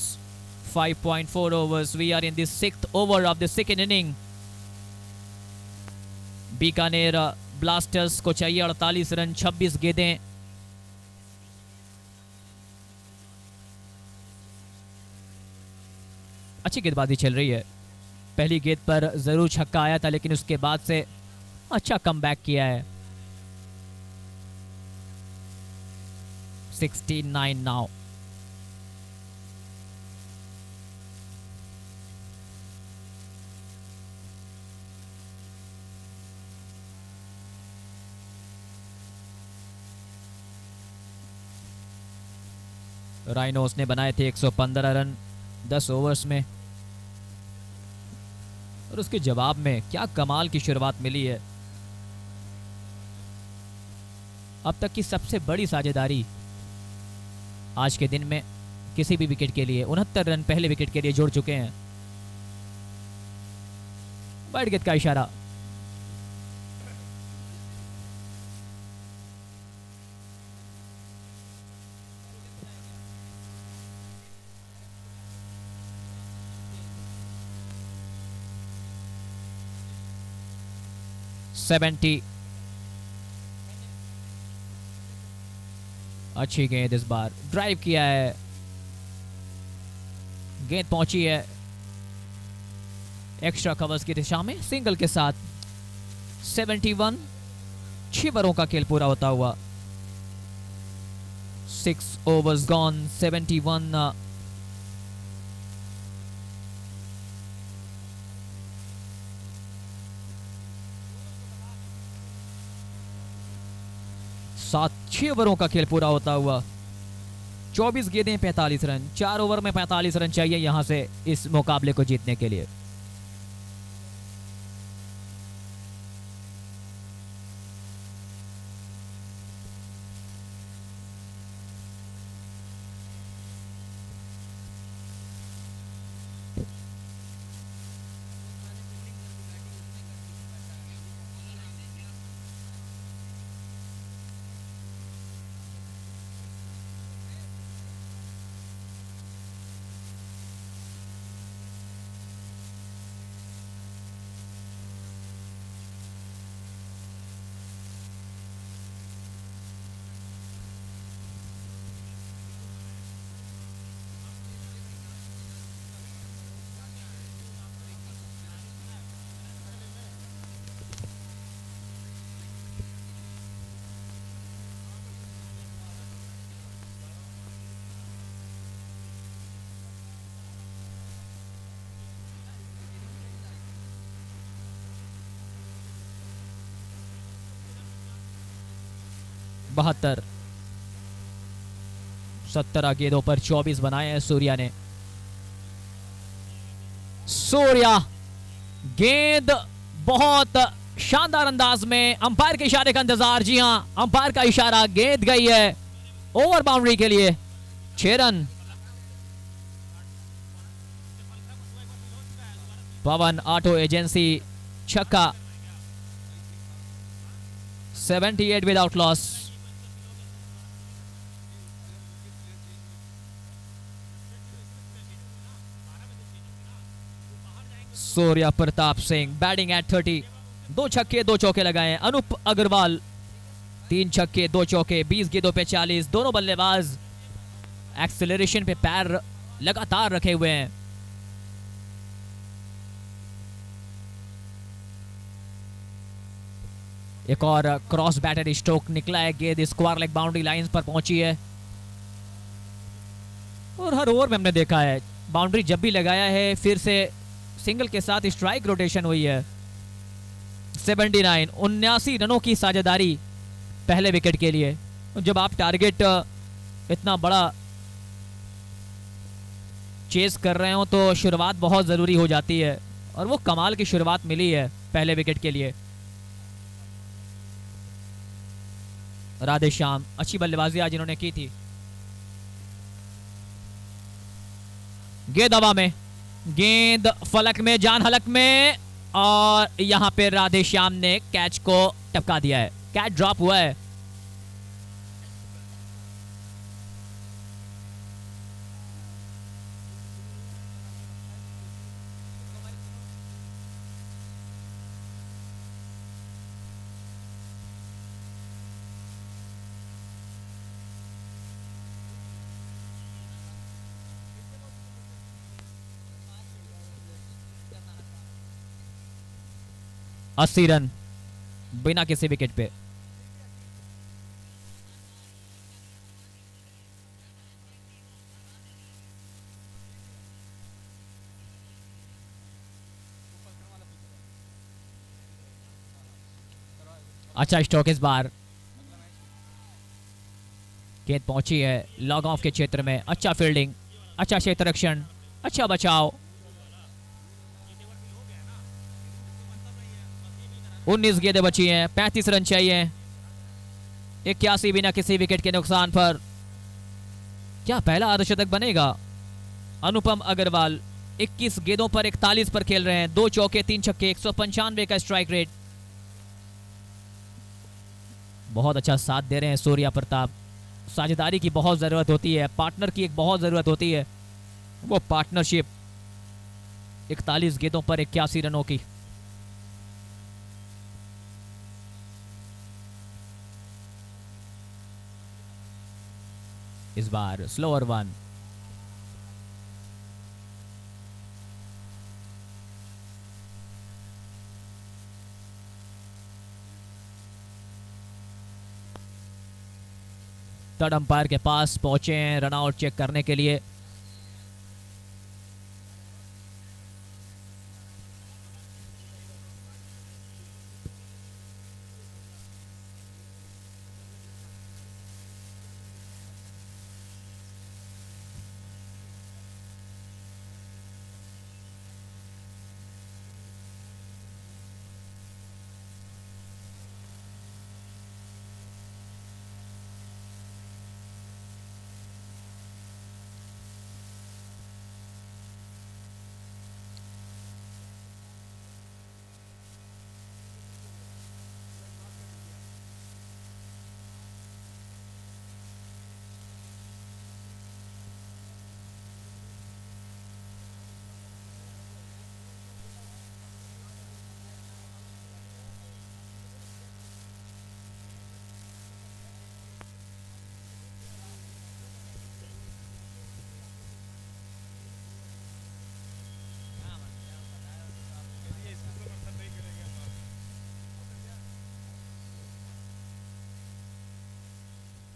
5.4 overs. We are in the 6th over of the second inning. Bikaner blasters को चाहिए 48 रन, 26 गेंदें। अच्छी गेंदबाजी चल रही है। पहली गेंद पर जरूर छक्का आया था, लेकिन उसके बाद से अच्छा कमबैक किया है। 69 नाउ। राइनोस ने बनाए थे 115 रन 10 ओवर्स में, और उसके जवाब में क्या कमाल की शुरुआत मिली है। अब तक की सबसे बड़ी साझेदारी आज के दिन में किसी भी विकेट के लिए। 69 रन पहले विकेट के लिए जोड़ चुके हैं। वाइड गेंद का इशारा। अच्छी गेंद इस बार, ड्राइव किया है, गेंद पहुंची है एक्स्ट्रा कवर्स की दिशा में सिंगल के साथ। 71, 6 ओवरों का खेल पूरा होता हुआ। 6 overs gone, 71 6 ओवरों का खेल पूरा होता हुआ 24 गेंदें 45 रन, 4 ओवर में 45 रन चाहिए यहां से इस मुकाबले को जीतने के लिए। बहत्तर 17 गेंदों पर 24 बनाए हैं सूर्या ने। सूर्या गेंद बहुत शानदार अंदाज में, अंपायर के इशारे का इंतजार। जी हां, अंपायर का इशारा, गेंद गई है ओवर बाउंड्री के लिए। 6 रन। पवन ऑटो एजेंसी छक्का, 78 without loss. Surya Pratap Singh batting at 30, 2 छक्के 2 चौके लगाए हैं। अनूप अग्रवाल 3 छक्के 2 चौके, 20 गेंदों पे 40। दोनों बल्लेबाज एक्सेलरेशन पे पैर लगातार रखे हुए हैं। एक और क्रॉस बैटर स्ट्रोक निकला है, गेंद स्क्वायर लेग बाउंड्री लाइन पर पहुंची है। और हर ओवर में हमने देखा है बाउंड्री जब भी लगाया है फिर से सिंगल के साथ स्ट्राइक रोटेशन हुई है। 79 रनों की साझेदारी पहले विकेट के लिए। जब आप टारगेट इतना बड़ा चेस कर रहे हो तो शुरुआत बहुत जरूरी हो जाती है, और वो कमाल की शुरुआत मिली है पहले विकेट के लिए। राधेश्याम अच्छी बल्लेबाजी आज इन्होंने की थी। गेंद हवा में, गेंद फलक में, जान हलक में, और यहां पे राधेश्याम ने कैच को टपका दिया है। कैच ड्रॉप हुआ है। अस्सी रन बिना किसी विकेट पे। अच्छा स्ट्रोक इस बार, गेंद पहुंची है लॉग ऑफ के क्षेत्र में। अच्छा फील्डिंग, अच्छा क्षेत्र रक्षण, अच्छा बचाव। 19 गेंदें बची हैं, 35 रन चाहिए। 81 बिना किसी विकेट के नुकसान पर। क्या पहला अर्धशतक बनेगा? अनुपम अग्रवाल 21 गेंदों पर 41 पर खेल रहे हैं। 2 चौके 3 छक्के, 195 का स्ट्राइक रेट। बहुत अच्छा साथ दे रहे हैं सूर्या प्रताप। साझेदारी की बहुत जरूरत होती है, पार्टनर की एक बहुत जरूरत होती है, वो पार्टनरशिप। 41 गेंदों पर 81 रनों की। इस बार स्लोअर वन। थर्ड अंपायर के पास पहुंचे हैं रन आउट चेक करने के लिए।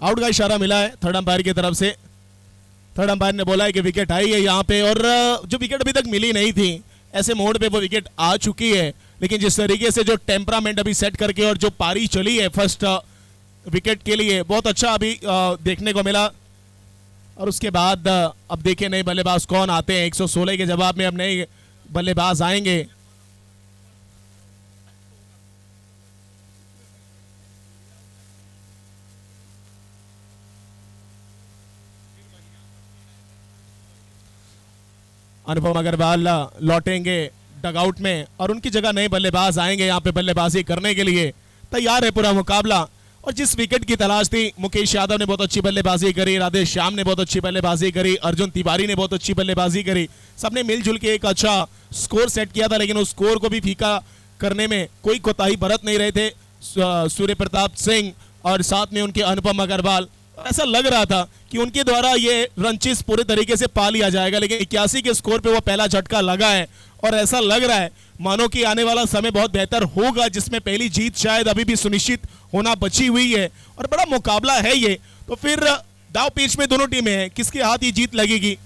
आउट का इशारा मिला है थर्ड अंपायर की तरफ से। थर्ड अंपायर ने बोला है कि विकेट आई है यहाँ पे, और जो विकेट अभी तक मिली नहीं थी, ऐसे मोड पे वो विकेट आ चुकी है। लेकिन जिस तरीके से जो टेम्परामेंट अभी सेट करके और जो पारी चली है फर्स्ट विकेट के लिए, बहुत अच्छा अभी देखने को मिला। और उसके बाद अब देखिए नए बल्लेबाज कौन आते हैं। 116 के जवाब में अब नए बल्लेबाज आएंगे। अनुपम अग्रवाल लौटेंगे डगआउट में और उनकी जगह नए बल्लेबाज आएंगे यहाँ पे बल्लेबाजी करने के लिए। तैयार है पूरा मुकाबला। और जिस विकेट की तलाश थी, मुकेश यादव ने बहुत अच्छी बल्लेबाजी करी, राधेश श्याम ने बहुत अच्छी बल्लेबाजी करी, अर्जुन तिवारी ने बहुत अच्छी बल्लेबाजी करी। सबने मिलजुल के एक अच्छा स्कोर सेट किया था, लेकिन उस स्कोर को भी फीका करने में कोई कोताही बरत नहीं रहे थे सूर्य प्रताप सिंह और साथ में उनके अनुपम अग्रवाल। ऐसा लग रहा था कि उनके द्वारा ये रनचेस पूरे तरीके से पा लिया जाएगा, लेकिन 81 के स्कोर पे वो पहला झटका लगा है और ऐसा लग रहा है मानो कि आने वाला समय बहुत बेहतर होगा, जिसमें पहली जीत शायद अभी भी सुनिश्चित होना बची हुई है और बड़ा मुकाबला है ये। तो फिर दाव पेच में दोनों टीमें हैं, किसके हाथ ये जीत लगेगी।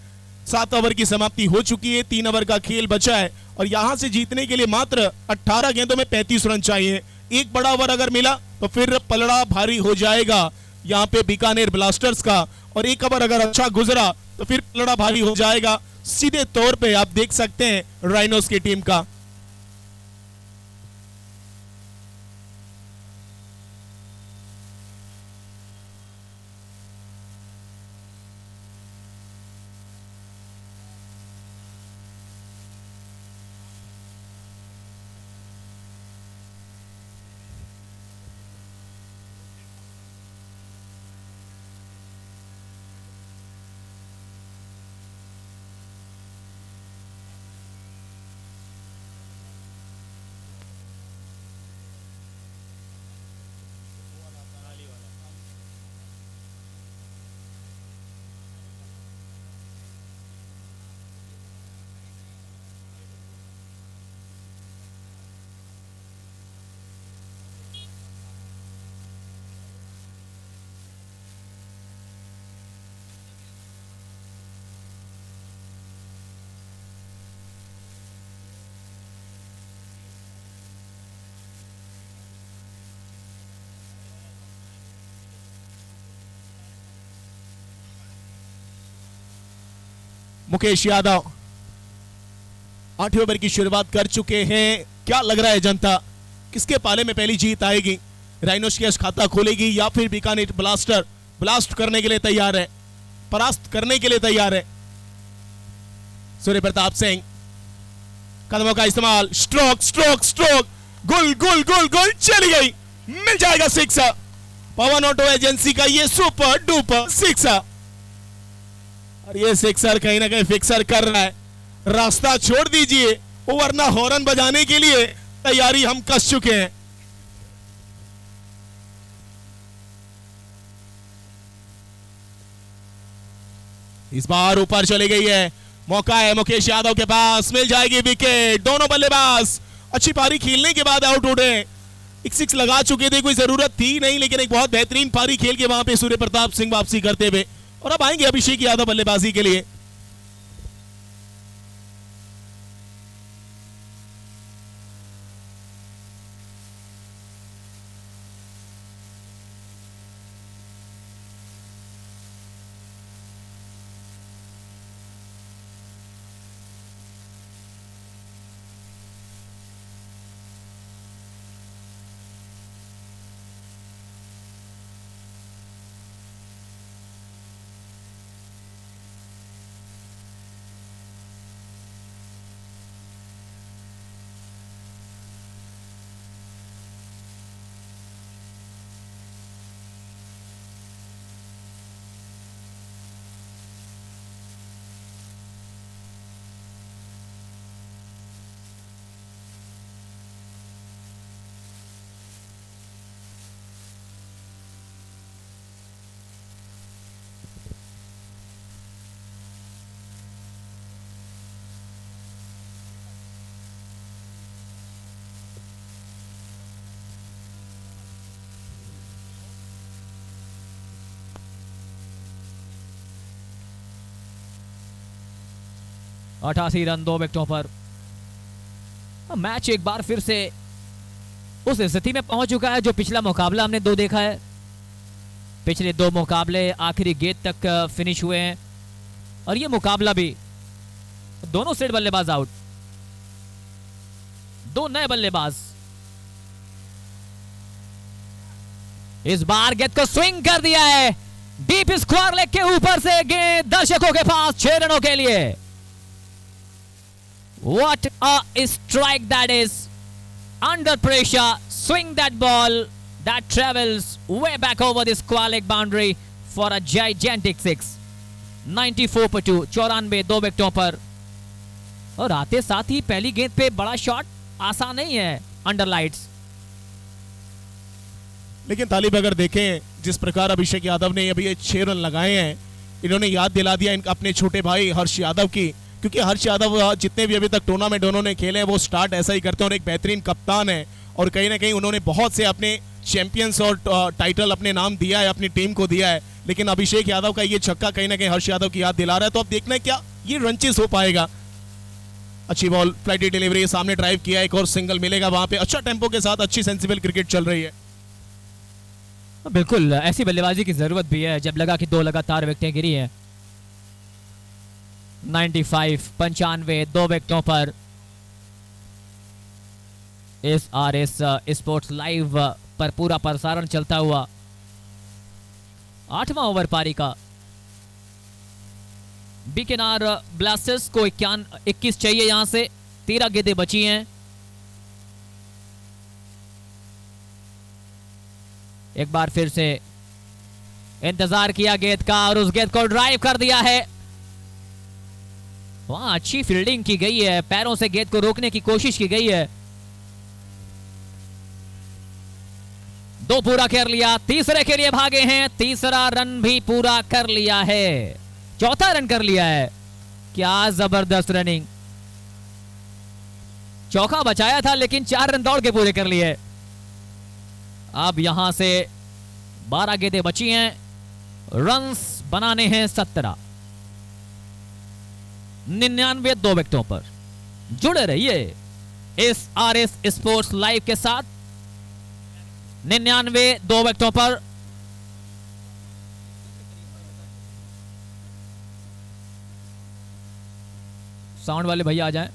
7 ओवर की समाप्ति हो चुकी है, 3 ओवर का खेल बचा है और यहां से जीतने के लिए मात्र 18 गेंदों में 35 रन चाहिए। एक बड़ा ओवर अगर मिला तो फिर पलड़ा भारी हो जाएगा यहाँ पे बीकानेर ब्लास्टर्स का, और एक ओवर अगर अच्छा गुजरा तो फिर पलड़ा भारी हो जाएगा सीधे तौर पे आप देख सकते हैं राइनोस की टीम का। मुकेश यादव 8वें ओवर की शुरुआत कर चुके हैं। क्या लग रहा है जनता, किसके पाले में पहली जीत आएगी? राइनोस कैश खाता खोलेगी या फिर बीकानेर ब्लास्टर ब्लास्ट करने के लिए तैयार है, परास्त करने के लिए तैयार है? सूर्य प्रताप सिंह, कदमों का इस्तेमाल, stroke stroke stroke, Gul Gul Gul Gul, चली गई, मिल जाएगा सिक्सर। पवन ऑटो एजेंसी का ये सुपर डुपर सिक्सर, और ये सिक्सर कहीं ना कहीं फिक्सर कर रहा है। रास्ता छोड़ दीजिए, वरना हॉर्न बजाने के लिए तैयारी हम कस चुके हैं। इस बार ऊपर चली गई है, मौका है मुकेश यादव के पास, मिल जाएगी विकेट। दोनों बल्लेबाज अच्छी पारी खेलने के बाद आउट उड़े। एक सिक्स लगा चुके थे, कोई जरूरत थी नहीं, लेकिन एक बहुत बेहतरीन पारी खेल के वहां पे सूर्य प्रताप सिंह वापसी करते हुए, और अब आएंगे अभिषेक यादव बल्लेबाजी के लिए। 88 रन 2 विकेटों पर। मैच एक बार फिर से उस स्थिति में पहुंच चुका है जो पिछला मुकाबला हमने दो देखा है। पिछले दो मुकाबले आखिरी गेंद तक फिनिश हुए हैं और ये मुकाबला भी दोनों सेट बल्लेबाज आउट, दो नए बल्लेबाज। इस बार गेंद को स्विंग कर दिया है डीप स्क्वायर लेग के ऊपर से, गेंद दर्शकों के पास 6 रनों के लिए। What a strike that is! Under pressure, swing that ball that travels way back over the square leg boundary for a gigantic 6. 94 पर 2, 94 2 विकेटों पर। और आते साथ ही पहली गेंद पे बड़ा शॉट आसान नहीं है अंडर लाइट्स। लेकिन तालिब अगर देखें जिस प्रकार अभिषेक यादव ने अभी ये 6 रन लगाए हैं, इन्होंने याद दिला दिया अपने छोटे भाई हर्ष यादव की, क्योंकि हर्ष यादव जितने भी अभी तक टूर्नामेंट उन्होंने खेले हैं वो स्टार्ट ऐसा ही करते हैं और एक बेहतरीन कप्तान है और कहीं ना कहीं उन्होंने बहुत से अपने चैंपियंस और टाइटल अपने नाम दिया है, अपनी टीम को दिया है। लेकिन अभिषेक यादव का ये छक्का कहीं ना कहीं हर्ष यादव की याद दिला रहा है। तो अब देखना है क्या ये रनचेस हो पाएगा। अच्छी बॉल, फ्लाइटी डिलीवरी, सामने ड्राइव किया, एक और सिंगल मिलेगा वहां पे। अच्छा टेम्पो के साथ अच्छी सेंसिबल क्रिकेट चल रही है। बिल्कुल ऐसी बल्लेबाजी की जरूरत भी है जब लगा कि दो लगातार विकेटें गिरी हैं। 95 2 विकेटों पर। SRS स्पोर्ट्स लाइव पर पूरा प्रसारण चलता हुआ 8वां ओवर पारी का। बीकेआर ब्लास्टर्स को 21 चाहिए, यहां से 13 गेंदें बची हैं। एक बार फिर से इंतजार किया गेंद का और उस गेंद को ड्राइव कर दिया है। वहां अच्छी फील्डिंग की गई है, पैरों से गेंद को रोकने की कोशिश की गई है। दो पूरा कर लिया, तीसरे के लिए भागे हैं, तीसरा रन भी पूरा कर लिया है, चौथा रन कर लिया है। क्या जबरदस्त रनिंग, चौका बचाया था लेकिन 4 रन दौड़ के पूरे कर लिए। अब यहां से 12 गेंदें बची हैं, रन्स बनाने हैं 17। 99 2 विकेटों पर। जुड़े रहिए SRS स्पोर्ट्स लाइव के साथ। 99 2 विकेटों पर। साउंड वाले भैया आ जाएं।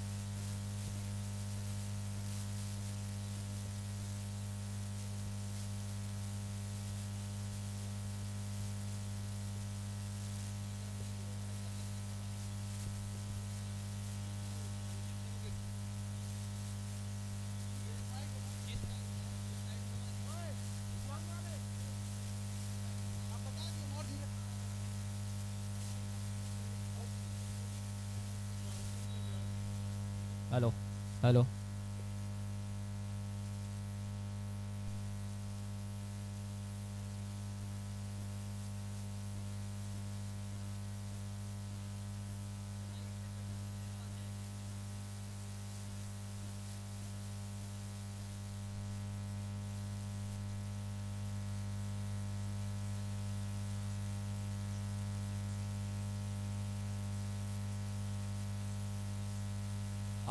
Hello hello.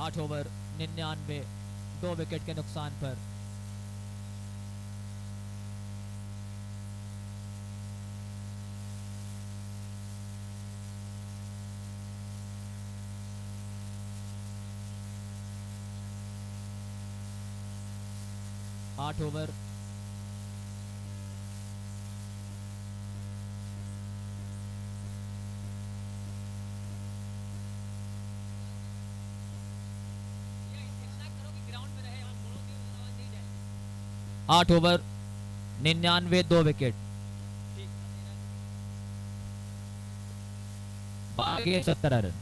आठ ओवर 99 2 विकेट के नुकसान पर। आठ ओवर 8 ओवर 99 2 विकेट। आगे 17 रन।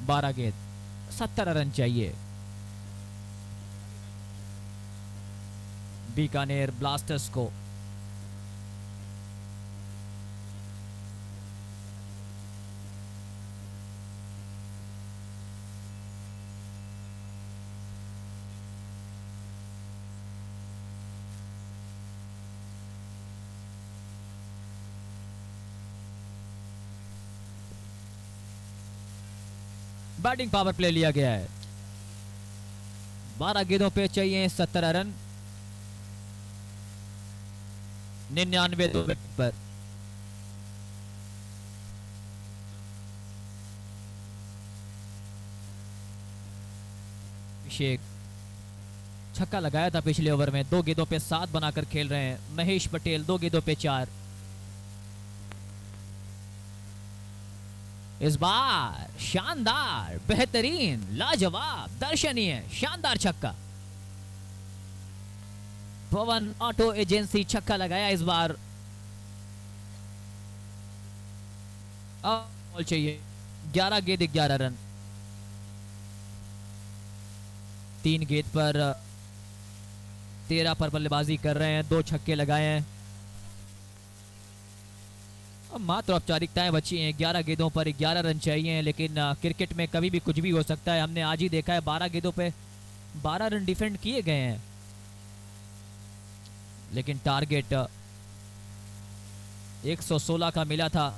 बारह गेंद 17 रन चाहिए। बीकानेर ब्लास्टर्स को बैटिंग पावर प्ले लिया गया है। 12 गेंदों पे चाहिए 17 रन, 99 2 विकेट पर। अभिषेक छक्का लगाया था पिछले ओवर में, 2 गेंदों पे 7 बनाकर खेल रहे हैं। महेश पटेल 2 गेंदों पे 4। इस बार शानदार, बेहतरीन, लाजवाब, दर्शनीय, शानदार छक्का। पवन ऑटो एजेंसी छक्का लगाया इस बार। अब बॉल चाहिए 11 गेंद 11 रन। 3 गेंद पर 13 पर बल्लेबाजी कर रहे हैं, 2 छक्के लगाए हैं। अब मात्र औपचारिकताएं बची हैं। 11 गेंदों पर 11 रन चाहिए, लेकिन क्रिकेट में कभी भी कुछ भी हो सकता है। हमने आज ही देखा है 12 गेंदों पे 12 रन डिफेंड किए गए हैं, लेकिन टारगेट 116 का मिला था।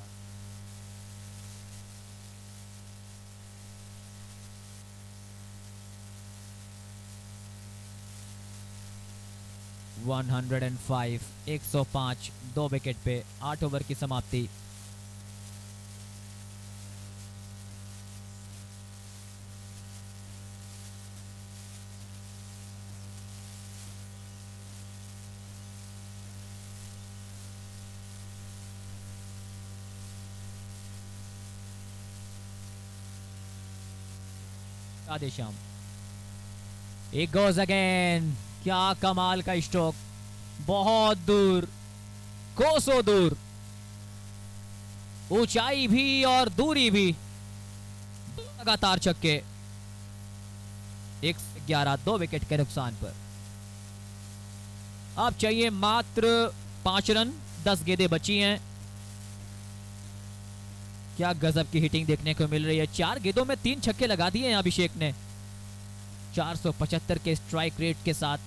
वन 105 2 विकेट पे 8 ओवर की समाप्ति। Radhe Shyam, it goes again. क्या कमाल का स्ट्रोक, बहुत दूर, कोसों दूर, ऊंचाई भी और दूरी भी। लगातार छक्के, 111 2 विकेट के नुकसान पर। अब चाहिए मात्र 5 रन, 10 गेंदें बची हैं। क्या गजब की हिटिंग देखने को मिल रही है। 4 गेंदों में 3 छक्के लगा दिए हैं अभिषेक ने, 475 के स्ट्राइक रेट के साथ।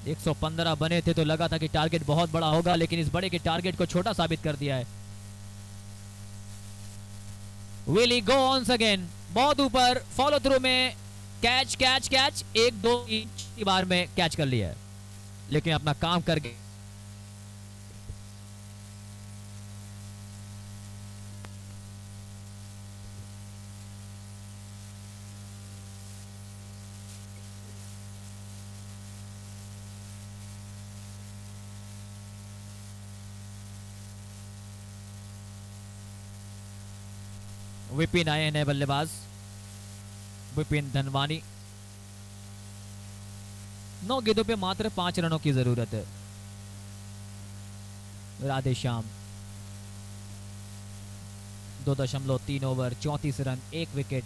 115 बने थे तो लगा था कि टारगेट बहुत बड़ा होगा, लेकिन इस बड़े के टारगेट को छोटा साबित कर दिया है। विल ही गो ऑन्स अगेन, बहुत ऊपर, फॉलो थ्रू में कैच कैच कैच, 1 2 3 बार में कैच कर लिया है, लेकिन अपना काम कर गए। विपिन आए हैं बल्लेबाज, विपिन धनवानी। 9 गेंदों पे मात्र 5 रनों की जरूरत है। Radhe Shyam 2.3 over 34 run 1 wicket.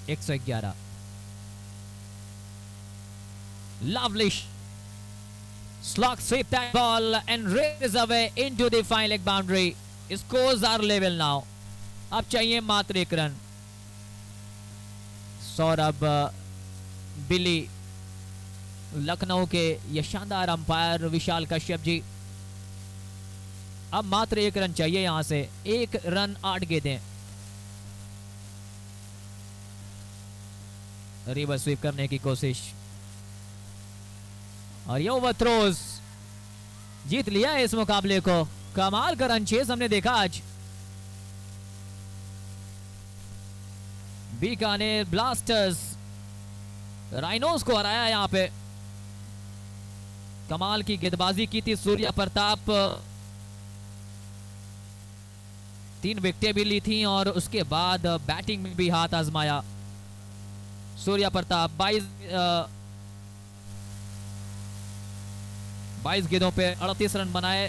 एक 111। Lovely slog sweep that ball and raise away into the fine leg boundary. Scores are level now. अब चाहिए मात्र 1 रन। सौरभ बिली लखनऊ के ये शानदार अंपायर विशाल कश्यप जी। अब मात्र 1 रन चाहिए यहां से। 1 रन 8 गेंदें। रिवर्स स्वीप करने की कोशिश और ये ओवरथ्रोज जीत लिया है इस मुकाबले को। कमाल का रन चेज हमने देखा आज। बीकानेर ब्लास्टर्स राइनोस को हराया यहां पे। कमाल की गेंदबाजी की थी सूर्या प्रताप, 3 विकेटें भी ली थी और उसके बाद बैटिंग में भी हाथ आजमाया सूर्या प्रताप। 22 गेंदों पे 38 रन बनाए।